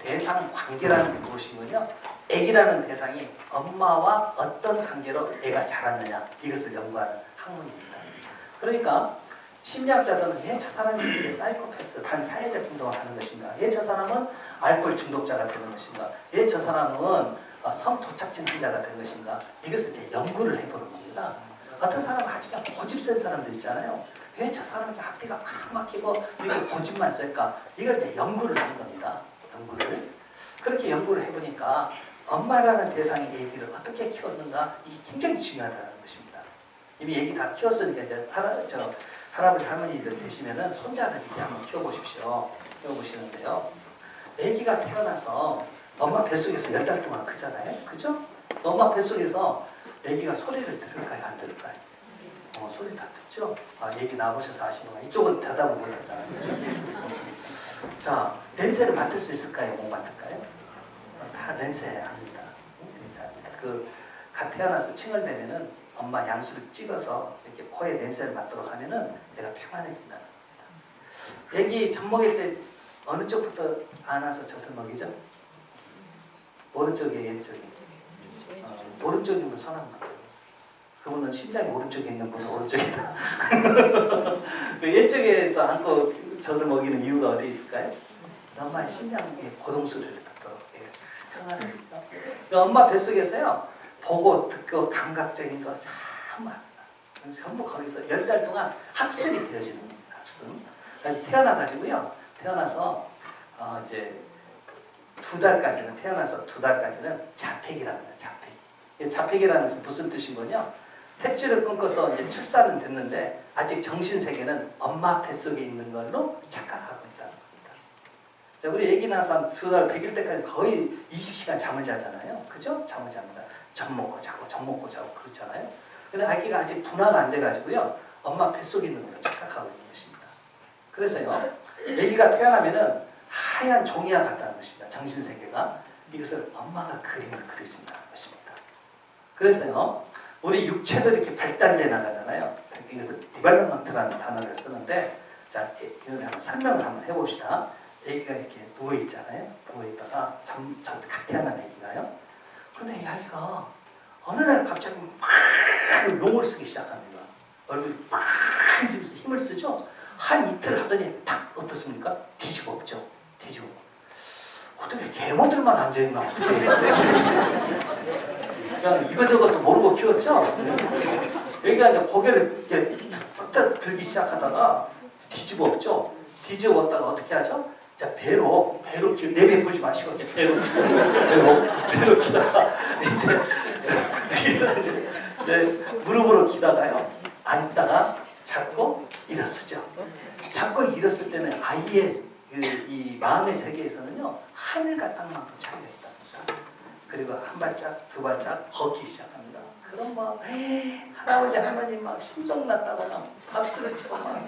대상관계라는 게 무엇이군요. 아기라는 대상이 엄마와 어떤 관계로 애가 자랐느냐, 이것을 연구하는 학문입니다. 그러니까 심리학자들은 왜 저 사람이 사이코패스, 반사회적 행동을 하는 것인가, 왜 저 사람은 알코올 중독자가 되는 것인가, 왜 저 사람은 성도착증 환자가 되는 것인가, 이것을 이제 연구를 해보는 겁니다. 어떤 사람은 아주 그냥 고집 센 사람들 있잖아요. 왜 저 사람이 앞뒤가 꽉 막히고 이렇게 고집만 쓸까, 이걸 이제 연구를 하는 겁니다. 연구를. 그렇게 연구를 해보니까 엄마라는 대상의 아기를 어떻게 키웠는가, 이게 굉장히 중요하다는 것입니다. 이미 아기 다 키웠으니까 이제 할아버지 할머니들 되시면은 손자를 이렇게 한번 키워보십시오. 키워보시는데요. 아기가 태어나서 엄마 뱃속에서 10달 동안 크잖아요. 그죠? 엄마 뱃속에서 아기가 소리를 들을까요? 안 들을까요? 소리 다 듣죠? 얘기 나오셔서 아시는 거예요. 이쪽은 대답을 못 하잖아요. 그죠? 자, 냄새를 맡을 수 있을까요? 못 맡을까요? 다 냄새 압니다. 냄새 압니다. 갓 태어나서 칭얼대면은 엄마 양수를 찍어서 이렇게 코에 냄새를 맡도록 하면은 얘가 평안해진다는 겁니다. 애기 젖 먹일 때 어느 쪽부터 안아서 젖을 먹이죠? 오른쪽에 왼쪽에? 오른쪽이면 손안 먹어요. 그분은 심장이 오른쪽에 있는 분은 오른쪽이다. 왼쪽에서 안고 젖을 먹이는 이유가 어디 있을까요? 엄마의 심장의 고동 소리를 듣도록 애가 참 평안해지죠. 엄마 뱃속에서요, 보고 듣고 감각적인 거 참 많아요. 전부 거기서 10달 동안 학습이 되어지는 겁니다. 학습. 태어나서 이제 2달까지는, 태어나서 2달까지는 자폐기라고 해요. 자폐기. 자폐기라는 것은 무슨 뜻이군요. 탯줄을 끊고서 이제 출산은 됐는데 아직 정신 세계는 엄마 뱃속에 있는 걸로 착각하고 있다는 겁니다. 자, 우리 아기 낳아서 한 2달 100일 때까지 거의 20시간 잠을 자잖아요. 그죠? 잠을 잡니다. 젖 먹고 자고 젖 먹고 자고 그렇잖아요. 근데 아기가 아직 분화가 안 돼가지고요. 엄마 뱃속에 있는 걸로 착각하고 있는 것입니다. 그래서요. 아기가 태어나면은 하얀 종이와 같다는 것입니다. 정신 세계가. 이것을 엄마가 그림을 그려준다는 것입니다. 그래서요. 우리 육체도 이렇게 발달돼 나가잖아요. 이것을 디벨롭먼트라는 단어를 쓰는데, 자, 이걸 한번 설명을 한번 해봅시다. 아기가 이렇게 누워 있잖아요. 누워 있다가 갓 태어난 아기가요. 근데 이 아기가 어느 날 갑자기 막 용을 쓰기 시작합니다. 얼굴이 빨개지면서 힘을 쓰죠. 한 이틀 하더니 탁 어떻습니까? 뒤집어 엎죠. 뒤집어. 어떻게 개모들만 앉아있나? 그냥 이것저것도 모르고 키웠죠. 여기가 이제 고개를 이렇게 딱 들기 시작하다가 뒤집어 엎죠. 뒤집어 엎다가 어떻게 하죠? 자, 배로 내배 보지 마시고 배로 키다가 이제 무릎으로 키다가요. 앉다가 잡고 일어서죠. 잡고 일었을 때는 아이의 이 마음의 세계에서는요 하늘과 땅만큼 차이가 있답니다. 그리고 한 발짝 두 발짝 걷기 시작합니다. 그럼 막 할아버지 할머니 막 신동났다고 막 박수를 치고 막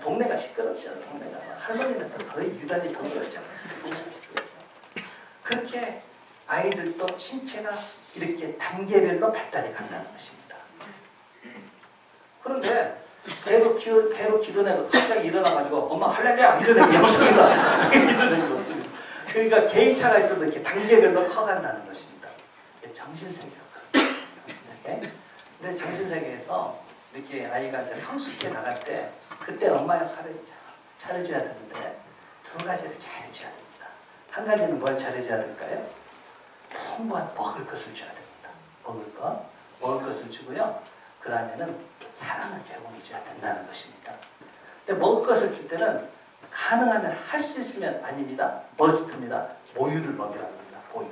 동네가 시끄럽죠. 동네가 할머니는 더 유달리 더 그렇죠. 그렇게 아이들도 신체가 이렇게 단계별로 발달해 간다는 것입니다. 그런데 배로 키던 애가 갑자기 일어나가지고 엄마 할래냐 이런 애가 없습니다. 이런 애가 없습니다. 그러니까 개인차가 있어도 이렇게 단계별로 커간다는 것입니다. 정신세계로 정신세계. 근데 정신세계에서 이렇게 아이가 이제 성숙해 나갈 때 그때 엄마 역할을 잘해줘야 되는데 두 가지를 잘해줘야 됩니다. 한 가지는 뭘 잘해줘야 될까요? 풍부한 먹을 것을 줘야 됩니다. 먹을 것을 주고요. 그 다음에는 사랑을 제공해줘야 된다는 것입니다. 근데 먹을 것을 줄 때는 가능하면 할 수 있으면 아닙니다. 머스트입니다. 모유를 먹이라고 합니다. 모유.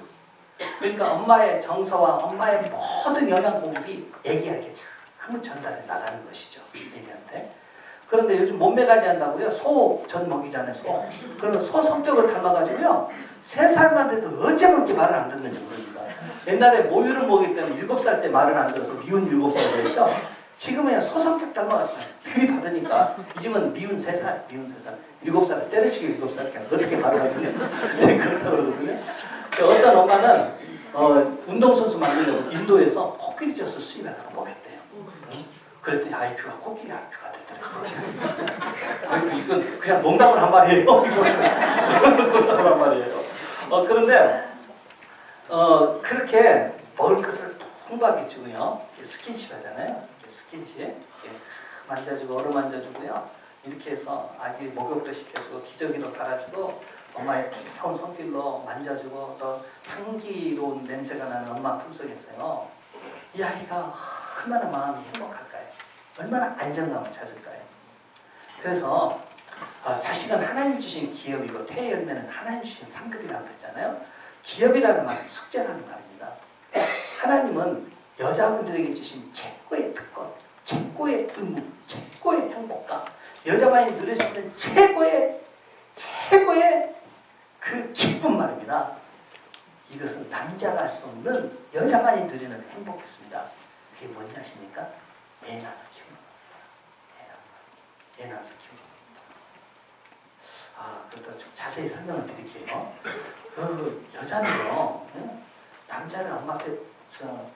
그러니까 엄마의 정서와 엄마의 모든 영양 공급이 애기에게 전부 전달해 나가는 것이죠. 애기한테. 그런데 요즘 몸매 관리한다고요. 소 전 먹이잖아요. 소. 그러면 소 성격을 닮아가지고요. 3살만 돼도 어째 그렇게 말을 안 듣는지 모릅니다. 옛날에 모유를 먹일 때는 7살 때 말을 안 들어서 미운 7살 됐죠. 지금은 소 성격 닮아가지고 들이받으니까 이 집은 미운 3살, 7살 때려치기 7살 어떻게 말을 안 듣냐. 그렇다고 그러거든요. 어떤 엄마는 운동선수 만들려고 인도에서 코끼리 젖을 수입해다가 먹였대요. 그랬더니 IQ가 코끼리 IQ가 됐더라고요. 이건 그냥 농담을 한 말이에요. 농담을 한 말이에요. 그런데 그렇게 먹을 것을 풍부하게 주고요. 스킨십 하잖아요. 스킨십 만져주고 어루만져주고요. 이렇게 해서 아기 목욕도 시켜주고 기저귀도 갈아주고 엄마의 부드러운 손길로 만져주고 또 향기로운 냄새가 나는 엄마 품속에서요. 이 아이가 얼마나 마음이 행복할까요? 얼마나 안정감을 찾을까요? 그래서 자식은 하나님 주신 기업이고 태의 열매는 하나님 주신 상급이라고 그랬잖아요. 기업이라는 말은 숙제라는 말입니다. 하나님은 여자분들에게 주신 최고의 특권, 최고의 의무, 최고의 행복과 여자만이 누릴 수 있는 최고의 그 기쁨 말입니다. 이것은 남자가 할 수 없는 여자만이 누리는 행복이었습니다. 그게 뭔지 아십니까? 애 낳아서 키우는 겁니다. 애 낳아서 키우는 겁니다. 그것도 좀 자세히 설명을 드릴게요. 그 여자는요, 남자를 엄마 앞에서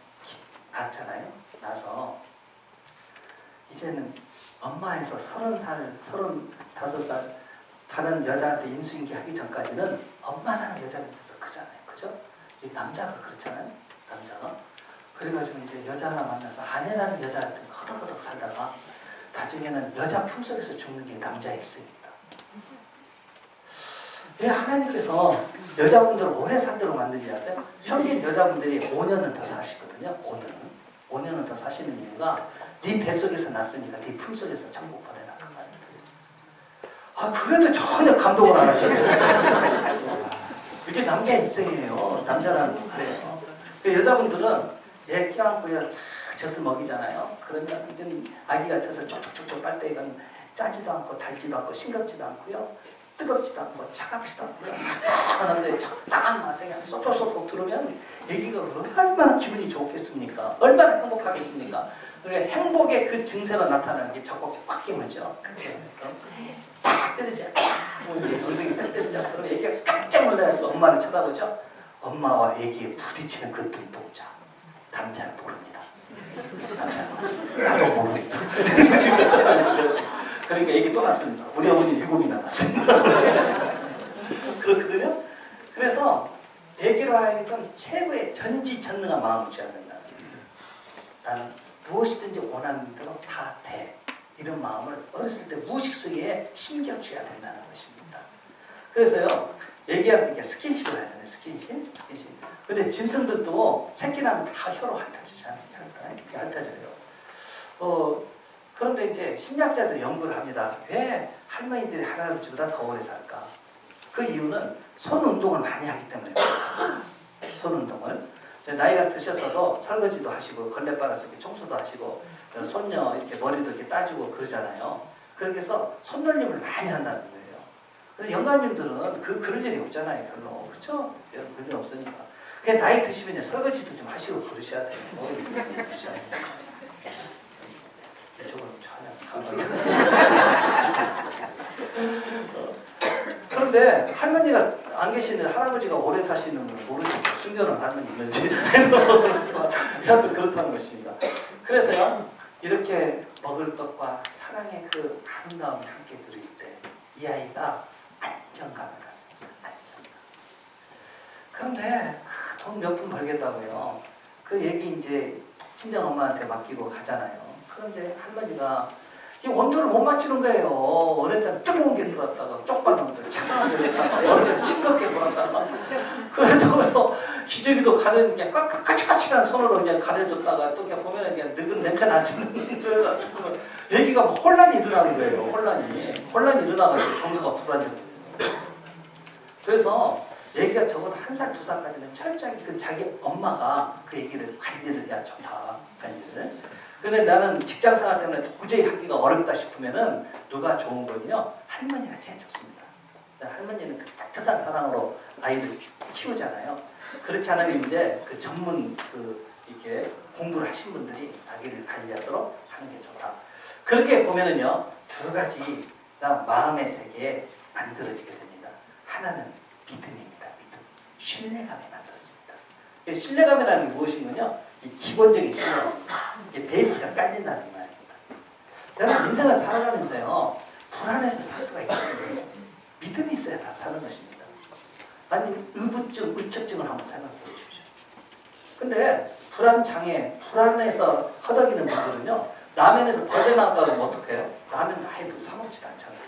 낳잖아요. 낳아서 이제는 엄마에서 30살, 35살 다른 여자한테 인수인계 하기 전까지는 엄마라는 여자 밑에서 크잖아요. 그죠? 이 남자가 그렇잖아요. 남자가. 그래가지고 이제 여자 하나 만나서 아내라는 여자 앞에서 허덕허덕 살다가 나중에는 여자 품속에서 죽는 게 남자의 일생입니다. 왜 하나님께서 여자분들을 오래 살도록 만드지 아세요? 평균 여자분들이 5년은 더 사시거든요. 5년은 더 사시는 이유가 네 뱃속에서 났으니까 네 품속에서 천국 보내라 그 말이거든요. 그래도 전혀 감동을 안 하시네요. 이게 남자의 일생이에요. 남자라는 건 그래요. 여자분들은 애 껴안고요 젖을 먹이잖아요. 그러면 아기가 젖을 쪽쪽쪽쪽 빨 때 이건 짜지도 않고 달지도 않고 싱겁지도 않고요. 뜨겁지도 않고 차갑지도 않고요. 적당한데 적당한 맛에 그냥 쏙쏙쏙 들으면 아기가 얼마나 기분이 좋겠습니까? 얼마나 행복하겠습니까? 그게 행복의 그 증세가 나타나는 게 젖꼭지 꽉 끼물죠. 딱 때리죠. 이제 엉덩이 딱 때리죠. 그럼 애기가 깜짝 놀라가지고 엄마를 쳐다보죠. 엄마와 애기의 부딪히는 그 눈동자. 남자는 모릅니다. 남자는 나도 모릅니다. 그러니까 애기 또 났습니다. 우리 어머니 7이나 났습니다. 그렇거든요. 그래서 애기로 하여금 최고의 전지전능한 마음을 줘야 된다. 나는 무엇이든지 원하는 대로 다 돼. 이런 마음을 어렸을 때 무의식 속에 심겨줘야 된다는 것입니다. 그래서요, 애기한테 스킨십을 해야 되네, 스킨십. 근데 짐승들도 새끼 나면 다 혀로 핥아주잖아요. 핥아줘요. 그런데 이제 심리학자들이 연구를 합니다. 왜 할머니들이 할아버지보다 더 오래 살까? 그 이유는 손 운동을 많이 하기 때문에 그렇습니다. 손 운동을. 나이가 드셔서도 설거지도 하시고 걸레 빨아서 이렇게 청소도 하시고 손녀 이렇게 머리도 이렇게 따주고 그러잖아요. 그렇게 해서 손놀림을 많이 한다는 거예요. 근데 영감님들은 그럴 일이 없잖아요. 별로. 그렇죠? 그럴 일 없으니까. 그냥 나이 드시면 설거지도 좀 하시고 그러셔야 돼요. 그러셔야 돼요. 이쪽으로 전혀 그런데 할머니가 안 계시는 할아버지가 오래 사시는 걸 모르죠. 숨겨놓은 할머니 있는지. 하여튼 그렇다는 것입니다. 그래서요, 이렇게 먹을 것과 사랑의 그 아름다움이 함께 들을 때 이 아이가 안정감을 갖습니다. 안정감. 그런데 돈 몇 푼 벌겠다고요. 그 얘기 이제 친정 엄마한테 맡기고 가잖아요. 그런데 할머니가 이 온도를 못 맞추는 거예요. 어느 때는 뜨거운 게 들어왔다가 쪽팔린 것들 차가운 게 들어왔다가 어느 때는 싱겁게 들어왔다가 그래서 기저귀도 가려는 게 까칠까칠한 손으로 그냥 가려줬다가 또 그냥 보면 그냥 늙은 냄새 나는 얘기가 뭐 혼란이 일어나는 거예요. 혼란이 일어나가지고 정서가 불안해져요. 그래서 얘기가 적어도 1살, 2살까지는 철저하게 그 자기 엄마가 그 얘기를 관리를 해야 좋다. 관리를. 근데 나는 직장생활 때문에 도저히 하기가 어렵다 싶으면은 누가 좋은 거냐? 할머니가 제일 좋습니다. 할머니는 그 따뜻한 사랑으로 아이를 키우잖아요. 그렇지 않으면 이제 그 전문 이렇게 공부를 하신 분들이 아기를 관리하도록 하는 게 좋다. 그렇게 보면은요, 2가지가 마음의 세계에 만들어지게 됩니다. 하나는 믿음입니다. 믿음. 신뢰감이 만들어집니다. 신뢰감이라는 게 무엇이냐면요, 이 기본적인 신뢰감입니다. 이 베이스가 깔린다는 이 말입니다. 여러분 인생을 살아가면서요, 불안해서 살 수가 있겠어요. 믿음이 있어야 다 사는 것입니다. 아니 의부증, 의처증을 한번 생각해 보십시오. 근데 불안장애, 불안해서 허덕이는 분들은요, 라면에서 벌레 나왔다고 하면 어떡해요? 라면 아예 사 먹지도 않잖아요.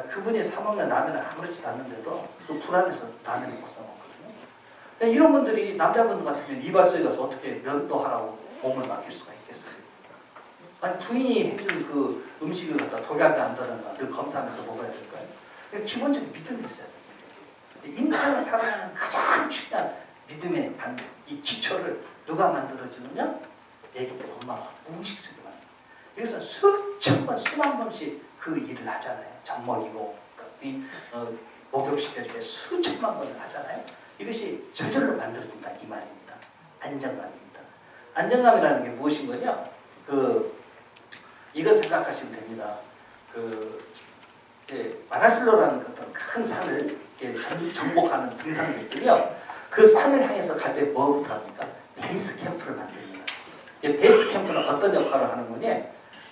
그분이 사 먹는 라면을 아무렇지도 않는데도 그 불안해서 라면을 못 사 먹거든요. 이런 분들이 남자분 같으면 이발소에 가서 어떻게 면도 하라고 몸을 맡길 수가 있겠어요? 아니 부인이 해준 그 음식을 갖다 독약이 안 들었나 늘 검사하면서 먹어야 될까요? 그러니까 기본적인 믿음이 있어야 돼요. 인생을 살아가는 가장 중요한 믿음의 이 기초를 누가 만들어주느냐? 애기 때 엄마가 무의식적으로 만들어요. 여기서 수천 번, 수만 번씩 그 일을 하잖아요. 젖 먹이고 목욕시켜주고 수천만 번을 하잖아요. 이것이 저절로 만들어진다 이 말입니다. 안정감입니다. 안정감이라는 게 무엇인 거냐? 이거 생각하시면 됩니다. 이제 마나슬로라는 어떤 큰 산을 정복하는 등산객들이요, 그 산을 향해서 갈 때 뭐부터 합니까? 베이스 캠프를 만듭니다. 이 베이스 캠프는 어떤 역할을 하는 거냐?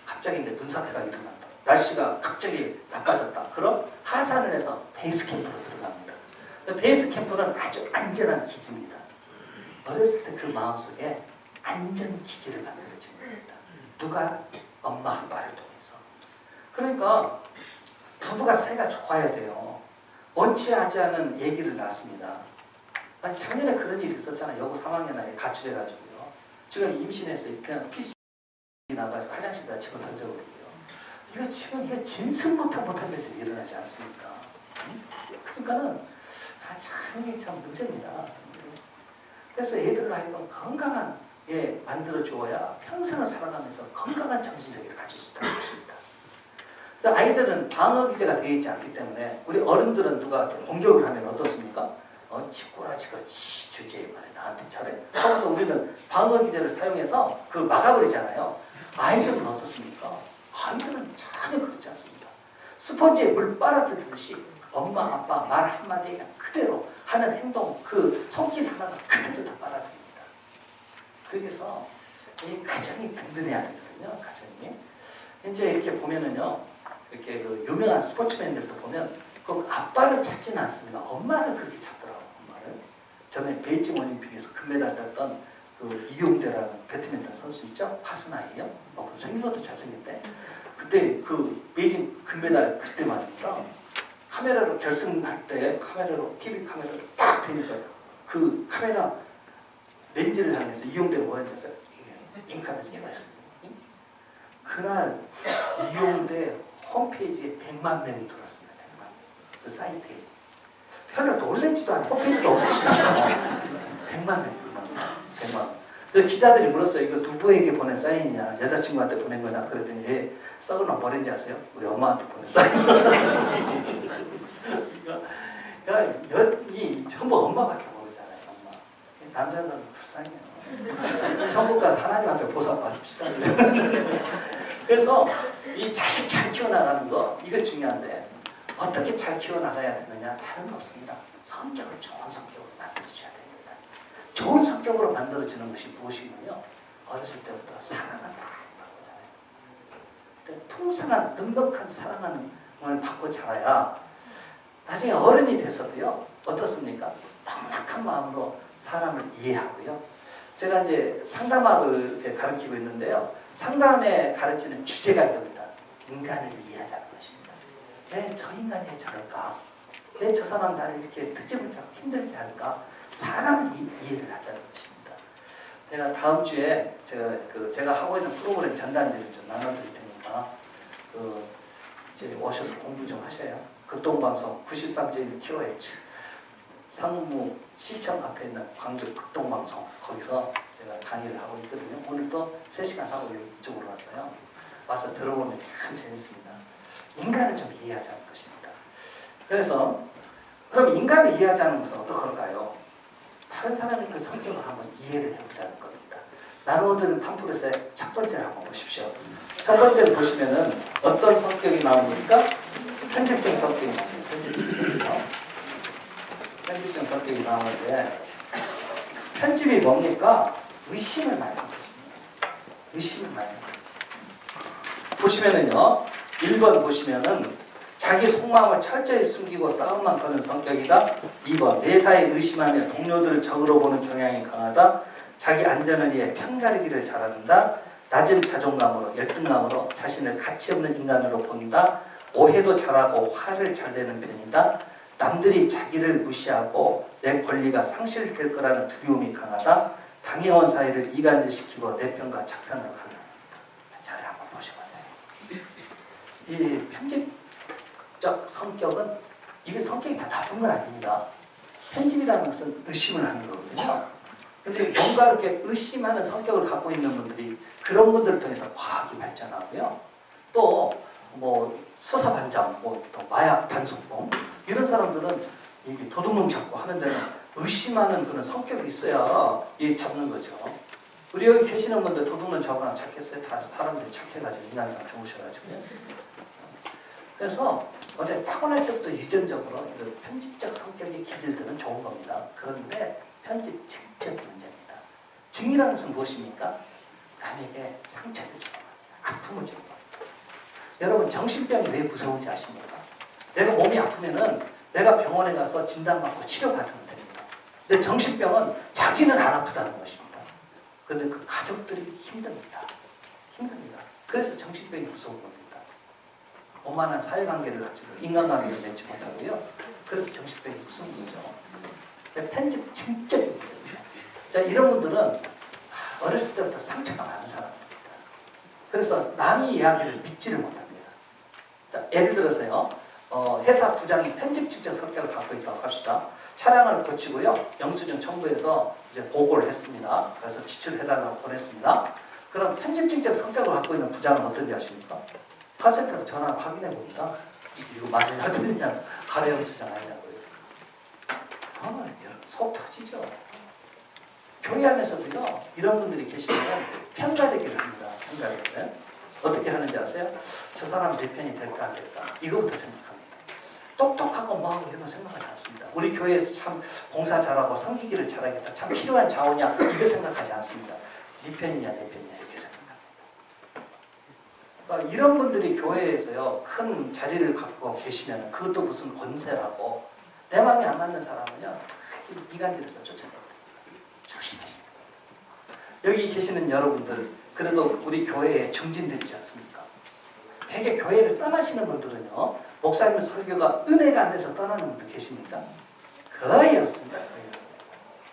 갑자기 이제 눈사태가 일어난다. 날씨가 갑자기 나빠졌다. 그럼 하산을 해서 베이스 캠프로 들어갑니다. 베이스 캠프는 아주 안전한 기지입니다. 어렸을 때 그 마음속에 안전 기지를 만들어주는 겁니다. 누가? 엄마 아빠를 통해서. 그러니까 부부가 사이가 좋아야 돼요. 원치 하지 않은 얘기를 낳습니다. 아니 작년에 그런 일이 있었잖아요. 여고 3학년 아이 가출해가지고요. 지금 임신해서 그냥 피시 나가지고 화장실에다 집을 던져버리고요. 이거 짐승 못한 데서 일어나지 않습니까? 그러니까는 참 이게 참 문제입니다. 그래서 애들로 하여금 건강한 만들어 주어야 평생을 살아가면서 건강한 정신세계를 가질 수 있다는 것입니다. 그래서 아이들은 방어 기제가 되어 있지 않기 때문에 우리 어른들은 누가 공격을 하면 어떻습니까? 치꼬라지가 주제에 말해 나한테 잘해. 하면서 우리는 방어 기제를 사용해서 그 막아버리잖아요. 아이들은 어떻습니까? 아이들은 전혀 그렇지 않습니다. 스펀지에 물 빨아들이듯이 엄마 아빠 말 한마디에 그냥 그대로 하는 행동 그 손길 하나가 그대로 다 빨아들입니다. 그래서 이 가정이 든든해야 되거든요. 가정이. 이제 이렇게 보면은요. 이렇게 그 유명한 스포츠맨들도 보면 그 아빠를 찾지는 않습니다. 엄마를 그렇게 찾더라고요. 엄마를. 전에 베이징 올림픽에서 금메달 땄던 그 이용대라는 배드민턴 선수 있죠? 파스나이요. 생긴 것도 잘생겼대. 그때 그 베이징 금메달 그때 말입니다. 카메라로 결승할 때 카메라로 TV 카메라로 딱 대니까 그 카메라 렌즈를 향해서 이용대가 뭐 했는지 아세요? 잉크하면서 얘기했습니다. 그날 이용대 홈페이지에 100만 명이 들어왔습니다. 100만. 그 사이트에. 별로 놀라지도 않아요. 홈페이지도 없으시나요? 100만 명. 100만. 그 기자들이 물었어요. 이거 누구에게 보낸 사인이냐? 여자친구한테 보낸 거냐? 그랬더니 얘 썩은 놈 뭐랬는지 아세요? 우리 엄마한테 보낸 사인. 이 전부 엄마밖에 모르잖아요. 엄마. 남자들은 불쌍해요. 천국 가서 하나님한테 보상 받읍시다. 그래서 이 자식 잘 키워나가는 거 이거 중요한데 어떻게 잘 키워나가야 되느냐? 다른 거 없습니다. 성격을 좋은 성격으로 만들어줘야 됩니다. 좋은 성격으로 만들어지는 것이 무엇이냐면요. 어렸을 때부터 사랑을 많이 받고 자라요. 풍성한 넉넉한 사랑을 받고 자라야 나중에 어른이 돼서도요. 어떻습니까? 넉넉한 마음으로 사람을 이해하고요. 제가 이제 상담학을 이제 가르치고 있는데요. 상담에 가르치는 주제가 이겁니다. 인간을 이해하자는 것입니다. 왜 저 인간이 저럴까? 왜 저 사람 나를 이렇게 트집을 잡고 힘들게 할까? 사람을 이해를 하자는 것입니다. 제가 다음 주에 제가 하고 있는 프로그램 전단지를 좀 나눠드릴 테니까 이제 오셔서 공부 좀 하셔요. 극동방송 93.1kHz 상무 시청 앞에 있는 광주 극동방송 거기서 제가 강의를 하고 있거든요. 오늘도 3시간 하고 이쪽으로 왔어요. 와서 들어보면 참 재밌습니다. 인간을 좀 이해하자는 것입니다. 그래서 그럼 인간을 이해하자는 것은 어떡할까요? 다른 사람의 그 성격을 한번 이해를 해보자는 겁니다. 나누어드린 팜플렛의 첫 번째를 한번 보십시오. 첫 번째를 보시면은 어떤 성격이 나옵니까? 편집적 성격이 나옵니다. 편집적 성격이 나오는데 편집이 뭡니까? 의심을 많이 하는 것입니다. 의심을 많이 하는 것입니다. 보시면은요. 1번 보시면은 자기 속마음을 철저히 숨기고 싸움만 거는 성격이다. 2번 매사에 의심하며 동료들을 적으로 보는 경향이 강하다. 자기 안전을 위해 편가르기를 잘한다. 낮은 자존감으로 열등감으로 자신을 가치없는 인간으로 본다. 오해도 잘하고 화를 잘 내는 편이다. 남들이 자기를 무시하고 내 권리가 상실될 거라는 두려움이 강하다. 당해온 사이를 이간질시키고 내 편과 착편을 하는. 잘 한번 보셔보세요. 이 편집적 성격은 이게 성격이 다 나쁜 건 아닙니다. 편집이라는 것은 의심을 하는 거거든요. 근데 뭔가 이렇게 의심하는 성격을 갖고 있는 분들이 그런 분들을 통해서 과학이 발전하고요. 또 뭐 수사반장, 뭐 또 마약 단속범 이런 사람들은 이게 도둑놈 잡고 하는 데는 의심하는 그런 성격이 있어야 이 잡는 거죠. 우리 여기 계시는 분들 도둑놈 잡으면 찾겠어요? 다 사람들이 착해가지고 인간상 좋으셔가지고요. 그래서 원래 타고날 때부터 유전적으로 편집적 성격의 기질들은 좋은 겁니다. 그런데 편집 직접 문제입니다. 증이라는 것은 무엇입니까? 남에게 상처를 주는 거예요. 아픔을 주는 거예요. 여러분 정신병이 왜 무서운지 아십니까? 내가 몸이 아프면은 내가 병원에 가서 진단받고 치료받으면 됩니다. 근데 정신병은 자기는 안 아프다는 것입니다. 그런데 그 가족들이 힘듭니다. 힘듭니다. 그래서 정신병이 무서운 겁니다. 오만한 사회관계를 갖지도 인간관계를 맺지 못하고요. 그래서 정신병이 무서운 거죠. 편집 진짜 문제입니다. 자, 이런 분들은 어렸을 때부터 상처가 많은 사람입니다. 그래서 남의 이야기를 믿지를 못합니다. 자, 예를 들어서요. 회사 부장이 편집직적 성격을 갖고 있다고 합시다. 차량을 고치고요. 영수증 첨부해서 이제 보고를 했습니다. 그래서 지출해달라고 보냈습니다. 그럼 편집증적 성격을 갖고 있는 부장은 어떤지 아십니까? 카센터로 전화 확인해 봅니다. 이거 맞느냐 틀리냐 가려움 수정 아니냐고요. 속 터지죠. 교회 안에서도요 이런 분들이 계시면 평가되기를 합니다. 평가되기를. 어떻게 하는지 아세요? 저 사람 내 편이 될까 안 될까 이거부터 생각합니다. 똑똑하고 뭐하고 이런 거 생각하지 않습니다. 우리 교회에서 참 봉사 잘하고 섬기기를 잘하겠다. 참 필요한 자원이야. 이거 생각하지 않습니다. 네 편이냐 내 편이냐 이렇게 생각합니다. 그러니까 이런 분들이 교회에서요 큰 자리를 갖고 계시면 그것도 무슨 권세라고 내 마음에 안 맞는 사람은요 이간질에서 쫓아내요. 조심하십니다. 여기 계시는 여러분들 그래도 우리 교회의 중진들이지 않습니까? 되게 교회를 떠나시는 분들은요 목사님 설교가 은혜가 안 돼서 떠나는 분들 계십니까? 거의 없습니다. 거의 없습니다.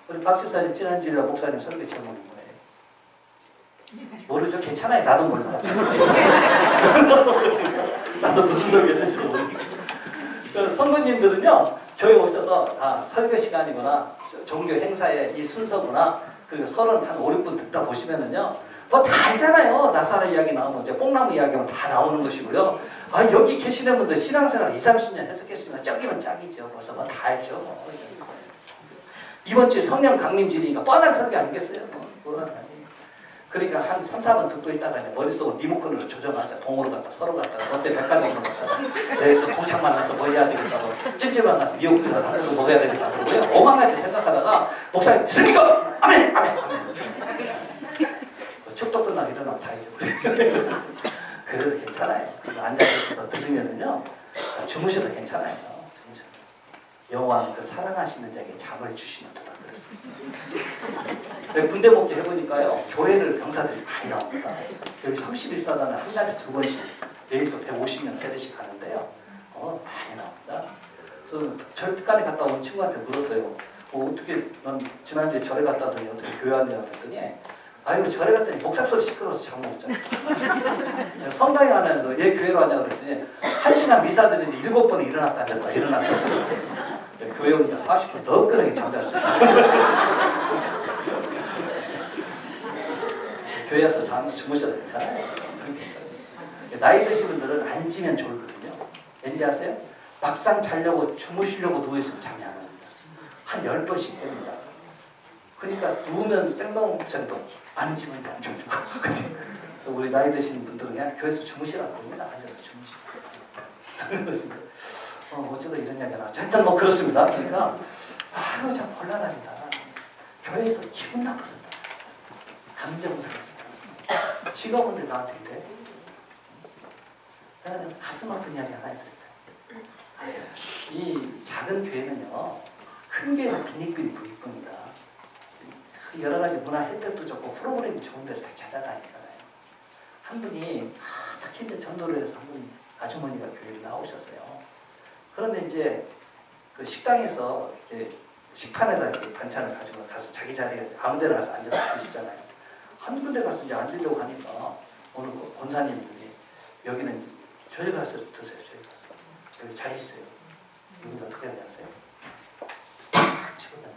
우리 박 집사님 지난주에 목사님 설교 제목이 뭐예요? 모르죠? 괜찮아요. 나도 몰라. 나도 무슨 설교 했는지도 모르니까. 그 성도님들은요 교회 오셔서 설교 시간이구나 종교 행사의 이 순서구나 그 서론 한 5, 6분 듣다 보시면은요 뭐 다 알잖아요. 나사라 이야기 나오면 이제 뽕나무 이야기하면 다 나오는 것이고요. 여기 계시는 분들 신앙생활 20, 30년 했었겠으면 짝이면 짝이죠. 벌써 뭐 다 알죠. 이번 주에 성령 강림주일이니까 뻔한 설교 아니겠어요? 그러니까 한 3, 4번 듣고 있다가 머릿속으로 리모컨으로 조정하자. 동으로 갔다 서로 갔다 롯데 백화점으로 갔다 내일 또 동창 만나서 뭐 해야 되겠다고 찜질방 가서 미역국이라도 한 그릇 먹어야 되겠다 그러고요. 오만가지 생각하다가 목사님 있습니까? 아멘! 아멘! 아멘! 축도 끝나고 일어나면 다 잊어버려요. 그래도 괜찮아요. 앉아있어서 들으면은요 주무셔도 괜찮아요. 주무셔도. 여호와는 그 사랑하시는 자에게 잠을 주시는도다 그랬습니다. 군대 복귀 해보니까요 교회를 병사들이 많이 나옵니다. 여기 31사단은 한 달에 2번씩 내일 또 150명 세대씩 가는데요 많이 나옵니다. 그래서 절간에 갔다 온 친구한테 물었어요. 어떻게 넌 지난주에 절에 갔다 오더니 어떻게 교회 왔냐고 했더니 아이고 절에 갔더니 목탁 소리 시끄러워서 잠 못 잤다. 성당에 가면 얘 교회로 왔냐고 그랬더니 1시간 미사 드리는데 7번에 일어났다 했다. 일어났다. 교회 오니까 40분 더 끈하게 잠잘 수 있어요. 교회에서 주무셔도 괜찮아요. 나이 드신 분들은 앉으면 졸거든요. 왠지 아세요? 막상 자려고 주무시려고 누워있으면 잠이 안 옵니다. 한 10번씩 됩니다. 그러니까 누우면 생방송도 앉으면 안 졸고 그래서 우리 나이 드신 분들은 그냥 교회에서 주무시라고 합니다. 앉아서 주무시라고. 어쩌다 이런 이야기가 나왔죠. 하여튼 뭐 그렇습니다. 그러니까 아이고 참 곤란합니다. 교회에서 기분 나빠서 감정 상해서 직업인데 나한테 이래. 내가 가슴 아픈 이야기 하나 해드릴게요. 이 작은 교회는요 큰 교회는 빈익빈이 부익부입니다. 여러 가지 문화 혜택도 좋고 프로그램이 좋은 데를 다 찾아다니잖아요. 한 분이 특히 이제 전도를 해서 한 분이 아주머니가 교회를 나오셨어요. 그런데 이제 그 식당에서 이렇게 식판에다 이렇게 반찬을 가지고 가서 자기 자리에 아무데나 가서 앉아서 드시잖아요. 한 군데 가서 이제 앉으려고 하니까 어느 권사님들이 여기는 저희 가서 드세요. 저희 가서 여기 자리 있어요. 여기 어떻게 하냐 아세요? 치고다녀.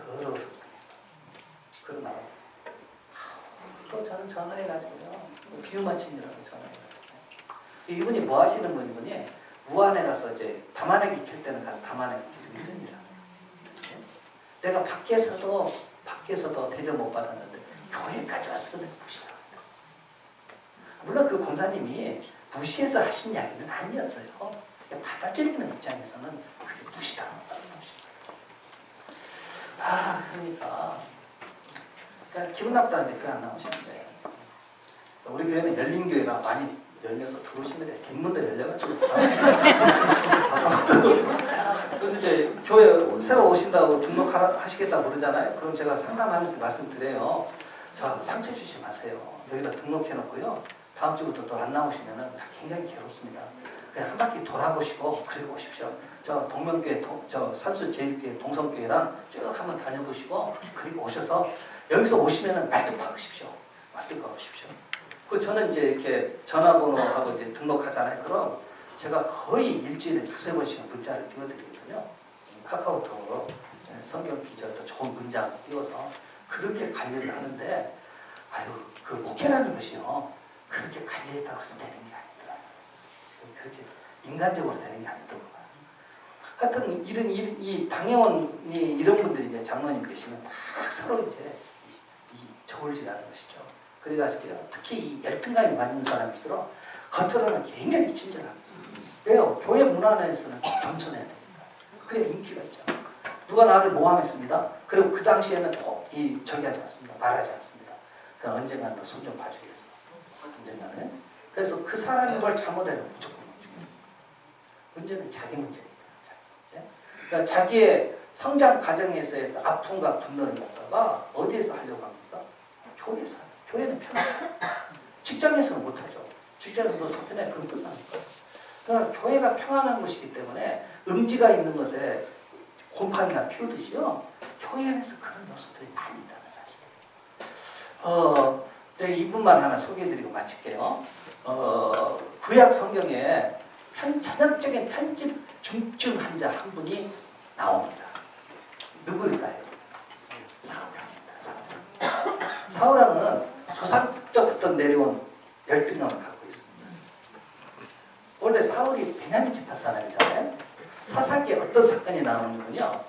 더러워서 그러나 또 저는 전화해가지고요 비유마침이라고 전화해가지고 이분이 뭐 하시는 분이더니 우한에 가서 이제 담아내기 캘 때는 가서 담아내기 켜주고 이런 일을 합니다. 내가 밖에서도 대접 못 받았는데 교회까지 와서 내가 무시합니다. 물론 그 권사님이 무시해서 하신 이야기는 아니었어요. 받아들이는 입장에서는 그게 무시당한 거예요. 그러니까 기분 나쁘다는 댓글 안 나오시는데 우리 교회는 열린 교회라 많이 열려서 들어오시는데 뒷문도 열려가지고 그래서 이제 교회 새로 오신다고 등록하시겠다고 그러잖아요. 그럼 제가 상담하면서 말씀드려요. 자, 상처 주지 마세요. 여기다 등록해놓고요. 다음 주부터 또 안 나오시면 다 굉장히 괴롭습니다. 그냥 한 바퀴 돌아보시고 그리고 오십시오. 저 동명교회, 저 산수제일교회, 동성교회랑 쭉 한번 다녀보시고 그리고 오셔서 여기서 오시면은 말뚝 박으십시오. 말뚝 박으십시오. 그 저는 이제 이렇게 전화번호하고 이제 등록하잖아요. 그럼 제가 거의 일주일에 2, 3번씩 문자를 띄워드리거든요. 카카오톡으로. 성경 기절도 좋은 문장 띄워서 그렇게 관리를 하는데 아유 그 목회라는 것이요 그렇게 관리했다고 해서 되는 게 아니더라고요. 그렇게 인간적으로 되는 게 아니더구만. 하여튼 이 당회원이 이런 분들이 이제 장로님 계시면 막 서로 이제 저울질하는 것이죠. 그래가지고요 특히 이 열등감이 많은 사람일수록 겉으로는 굉장히 친절합니다. 왜요? 교회 문화 안에서는 겸손해야 됩니다. 그래야 인기가 있죠. 누가 나를 모함했습니다. 그리고 그 당시에는 저기 하지 않습니다. 말하지 않습니다. 그냥 언젠가는 손 좀 봐주겠어. 언젠가는. 그래서 그 사람이 뭘 잘못하면 무조건 멈추고. 문제는 자기 문제입니다. 그러니까 자기의 성장 과정에서의 아픔과 분노를 갖다가 어디에서 하려고 합니까? 교회에서. 교회는 편하죠. 직장에서는 못하죠. 직장에서도 속편해 그럼 끝납니까? 그러니까 교회가 평안한 곳이기 때문에 음지가 있는 것에 곰팡이가 피우듯이요. 교회 안에서 그런 요소들이 많이 있다는 사실이에요. 내가 이분만 하나 소개해드리고 마칠게요. 구약 성경에 전형적인 편집 중증 환자 한 분이 나옵니다. 누구일까요? 사울왕입니다. 사울왕은 조상적부터 내려온 열등감을 갖고 있습니다. 원래 사울이 베냐민 지파 사람이잖아요. 사사기에 어떤 사건이 나오는군요.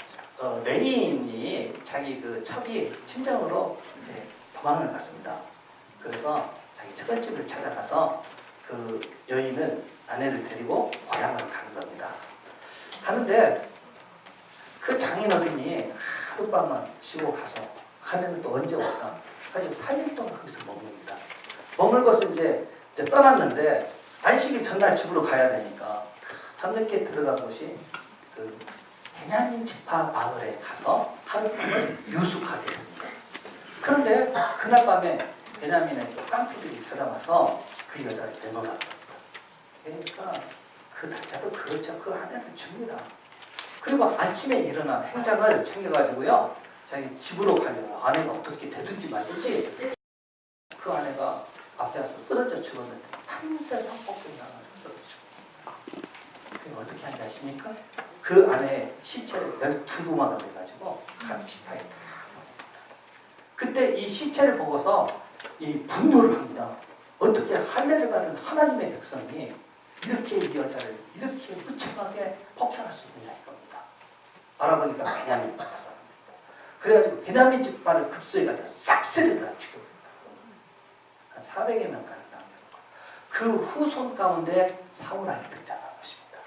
레인이 자기 그 첩이 친정으로 이제 도망을 갔습니다. 그래서 자기 처갓집을 찾아가서 그 여인을 아내를 데리고 고향으로 가는 겁니다. 가는데 그 장인어른이 하룻밤만 쉬고 가서 가면 또 언제 올까? 가지고 3일 동안 거기서 머뭅니다. 머물 것은 이제 떠났는데 안식일 전날 집으로 가야 되니까 밤늦게 들어간 곳이 그 베냐민 지파 마을에 가서 하룻밤을 유숙하게 됩니다. 그런데 그날 밤에 베냐민의 깡패들이 찾아와서 그 여자를 내놓으라고 합니다. 그러니까 그 남자도 그렇죠. 그 아내를 줍니다. 그리고 아침에 일어나 행장을 챙겨가지고요. 자기 집으로 가려고 아내가 어떻게 되든지 말든지 그 아내가 앞에 와서 쓰러져 죽었는데 판세 성폭행을 쓰러져 죽었습니다. 그럼 어떻게 하는지 아십니까? 그 아내의 시체를 12구마가 돼가지고 각 지파에 다 보냅니다. 그때 이 시체를 보고서 이 분노를 합니다. 어떻게 할례를 받은 하나님의 백성이 이렇게 이 여자를 이렇게 무참하게 폭행할 수 있느냐 이겁니다. 알아보니까 베냐민 지파 사람입니다. 그래가지고 베냐민 지파를 급소해가지고 싹쓸이 다 죽여버립니다. 한 400여 명 가는 그 후손 가운데 사울왕이 등장한 것입니다.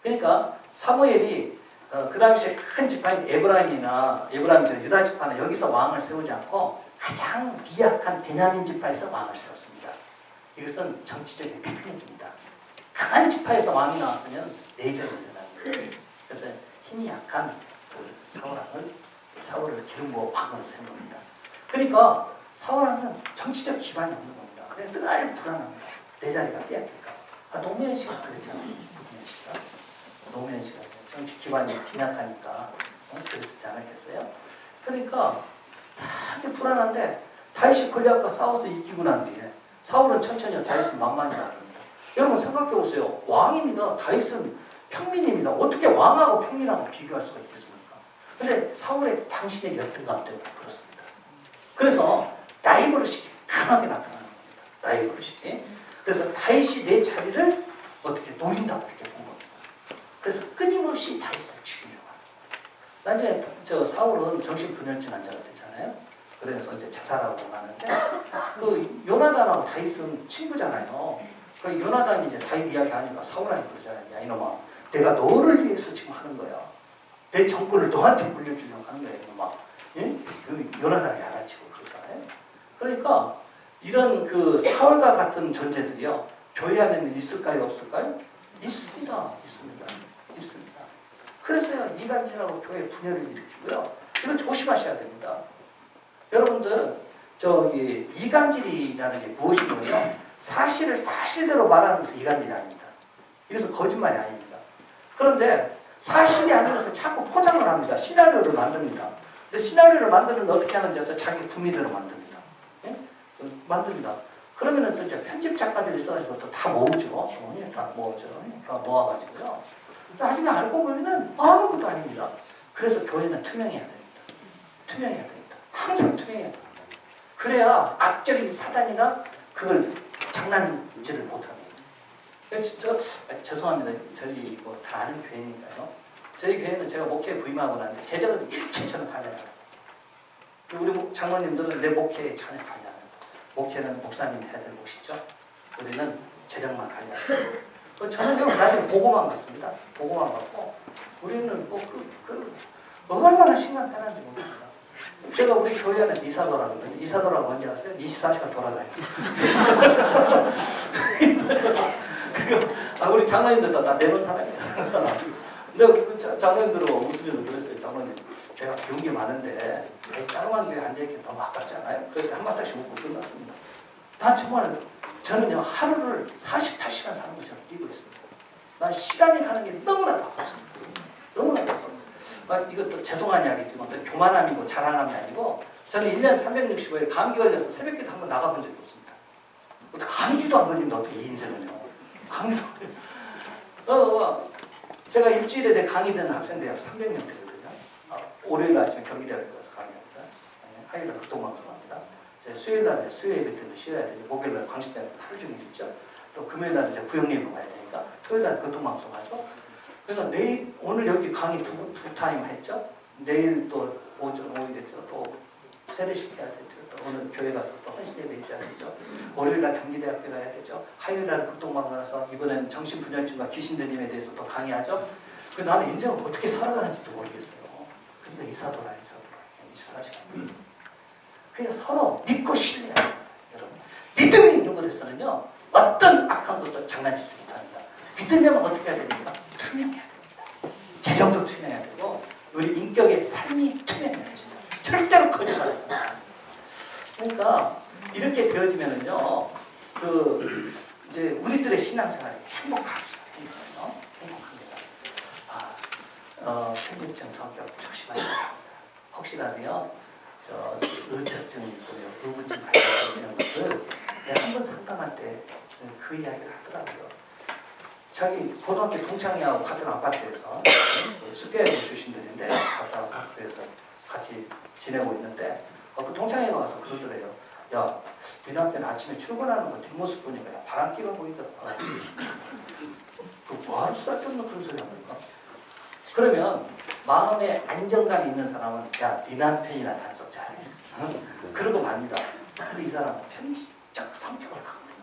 그러니까 사무엘이 그 당시에 큰 지파인 에브라임이나 유다 지파는 여기서 왕을 세우지 않고 가장 미약한 베냐민 지파에서 왕을 세웠습니다. 이것은 정치적인 테크닉입니다. 강한 지파에서 왕이 나왔으면 내전이 일어납니다. 그래서 힘이 약한 그 사울을 기름 부어 왕으로 세운 겁니다. 그러니까 사울왕은 정치적 기반이 없는 겁니다. 그래서 늘 불안합니다. 내 자리가 빼앗길까. 노무현 씨가 그렇지 않았습니까? 노무현 씨가 정치 기반이 빈약하니까 그랬었지 않았겠어요? 그러니까 다 불안한데 다윗이 골리앗과 싸워서 이기고 난 뒤에 사울은 천천히 다윗은 만만히 나갑니다. 여러분 생각해 보세요. 왕입니다. 다윗은 평민입니다. 어떻게 왕하고 평민하고 비교할 수가 있겠습니까? 근데 사울의 당신의 열등감 때문에 그렇습니다. 그래서 라이벌의식이 강하게 나타나는 겁니다. 라이벌의식이. 그래서 다윗이 내 자리를 어떻게 노린다고 이렇게 본 겁니다. 그래서 끊임없이 다윗을 죽이려고 합니다. 나중에 사울은 정신분열증 환자가 되잖아요. 그래서 이제 자살하고 하는데 그 요나단하고 다윗은 친구잖아요. 그 요나단이 이제 다윗 이야기하니까 사울한테 그러잖아요. 야 이놈아, 내가 너를 위해서 지금 하는 거야. 내 정권을 너한테 물려주려고 하는 거야 이놈아. 예? 요나단이 알아치고 그러잖아요. 그러니까 이런 그 사울과 같은 존재들이요 교회 안에는 있을까요, 없을까요? 있습니다. 그래서요 이간질하고 교회 분열을 일으키고요. 이거 조심하셔야 됩니다. 여러분들 이간질이라는 게 무엇이고요? 사실을 사실대로 말하는 것은 이간질이 아닙니다. 이것은 거짓말이 아닙니다. 그런데 사실이 아닌 것을 자꾸 포장을 합니다. 시나리오를 만듭니다. 근데 시나리오를 만드는 건 어떻게 하는지 해서 자기 구미대로 만듭니다. 예? 만듭니다. 그러면은 또 이제 편집 작가들이 써가지고 또 다 모으죠. 다 모아가지고요. 나중에 알고 보면은 아무것도 아닙니다. 그래서 교회는 투명해야 됩니다. 투명해야 됩니다. 항상 투명해야 됩니다. 그래야 악적인 사단이나 그걸 장난질을 못합니다. 죄송합니다. 저희 뭐 다 아는 교회니까요. 저희 교회는 제가 목회에 부임하고 나는데 제자들은 일체 저는 관여를 안 합니다. 우리 장로님들은 내 목회에 전혀 관여 안 합니다. 목회는 목사님이 해야 될 몫이죠. 우리는 제작만 관여합니다. 저는 좀 나중에 보고만 받습니다. 보고만 받고 우리는 뭐 얼마나 시간 편한지 모릅니다. 제가 우리 교회 안에서 이사도라거든요. 이사도라고 뭔지 아세요? 24시간 돌아다녀요. 우리 장로님들도 다 내놓은 사람이에요. 근데 장로님들은 웃으면서 그랬어요. 장로님, 제가 배운 게 많은데 짜루한 교회에 앉아있기 너무 아깝지 않아요? 그래서 한마디씩 웃고 끝났습니다. 난 정말 저는요 하루를 48시간 사는 것처럼 뛰고 있습니다. 난 시간이 가는 게 너무나도 아깝습니다. 너무나도 아깝습니다. 이것도 죄송한 이야기지만 또 교만함이고 자랑함이 아니고 저는 1년 365일 감기 걸려서 새벽기도 한 번 나가본 적이 없습니다. 감기도 안 걸리면 어떻게 이 인생은요. 감기도 제가 일주일에 내 강의 듣는 학생들이 약 300명 되거든요. 월요일 아침에 경기대학교 가서 강의합니다. 화요일날 극동방송합니다. 수요일날 수요 예배 때문에 쉬어야 되죠. 목요일날 광시대학교 하루 종일 있죠. 또 금요일날 이제 구역리로 가야 되니까 토요일날 극동방송하죠. 그러니까 내일 오늘 여기 강의 두 타임 했죠. 내일 또 오전 오후 됐죠. 또 세례식 해야 되죠. 또 오늘 교회 가서 또 헌신 예배 해줘야 되죠. 월요일날 경기대학교 가야 되죠. 화요일날 극동방송 가서 이번엔 정신분열증과 귀신 들림에 대해서 또 강의하죠. 나는 인생을 어떻게 살아가는지도 모르겠어요. 그러니까 이사도라 24시간. 그러니까 서로 믿고 신뢰해야 됩니다. 여러분. 믿음이 있는 곳에서는요. 어떤 악한 것도 장난치지 못합니다. 믿으려면 어떻게 해야 됩니까? 투명해야 됩니다. 재정도 투명해야 되고 우리 인격의 삶이 투명해야 됩니다. 절대로 거짓말해서 안 됩니다. 그러니까 이렇게 되어지면은요. 이제 우리들의 신앙생활이 행복합니다. 편집증 성격 조심하셔야 됩니다. 혹시라도요. 의처증 있고요. 의부증 발생하시는 것을 내가 한 번 상담할 때 그 이야기를 하더라고요. 자기 고등학교 동창회하고 같은 아파트에서 숲교육을 주신다는데 같은 아파트에서 같이 지내고 있는데 그 동창회가 와서 그러더래요. 야, 네 남편 아침에 출근하는 거 뒷모습 보니까 바람기가 보이더라고. 뭐하러 쓸데없는 그런 소리 합니까? 그러면 마음에 안정감이 있는 사람은 야, 네 남편이나 단속 잘해. 그러고 맙니다. 근데 이 사람은 편집적 성격을 갖고 있는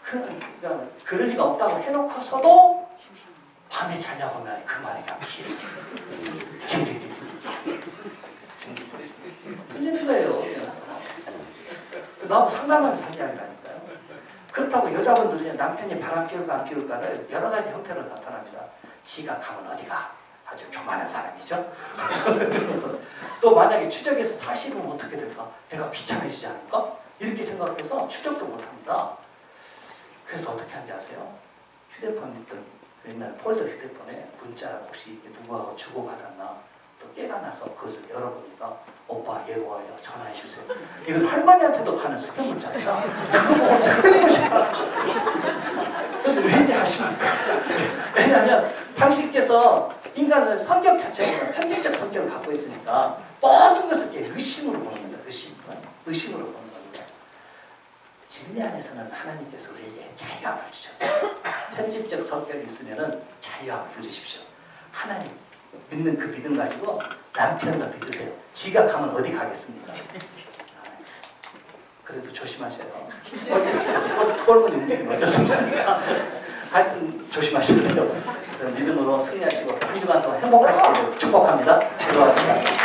그러니까 그럴 리가 없다고 해놓고서도 밤에 자려고 하면 그 말이 그냥 피해. 틀리는 거예요. 나하고 상담하면서 한 이야기라니까요. 그렇다고 여자분들은 남편이 바람 피울까 안 피울까를 여러 가지 형태로 나타납니다. 지가 가면 어디가? 아주 교만한 사람이죠. 또 만약에 추적해서 사실은 어떻게 될까? 내가 비참해지지 않을까? 이렇게 생각해서 추적도 못합니다. 그래서 어떻게 하는지 아세요? 휴대폰 있던 옛날 폴더 휴대폰에 문자 혹시 누가 주고받았나 또 깨가 나서 그것을 열어보니까 오빠 얘 와요 전화해주세요. 이건 할머니한테도 가는 스팸 문자입니다. 그거 흘리고 싶어요. 왠지 아십니까? 왜냐하면 당신께서 인간의 성격 자체가 편집적 성격을 갖고 있으니까 모든 것을 의심으로 보는 겁니다. 의심으로 보는 겁니다. 진리 안에서는 하나님께서 우리에게 자유함을 주셨어요. 편집적 성격이 있으면 자유함을 누리십시오. 하나님 믿는 그 믿음 가지고 남편도 믿으세요. 지가 가면 어디 가겠습니까? 그래도 조심하셔요. 꼴보니 움직이면 어쩔 수 없으니까. 하여튼 조심하셔야 돼요. 믿음으로 승리하시고 한 주간 동안 행복하시기를 축복합니다. 들어갑니다.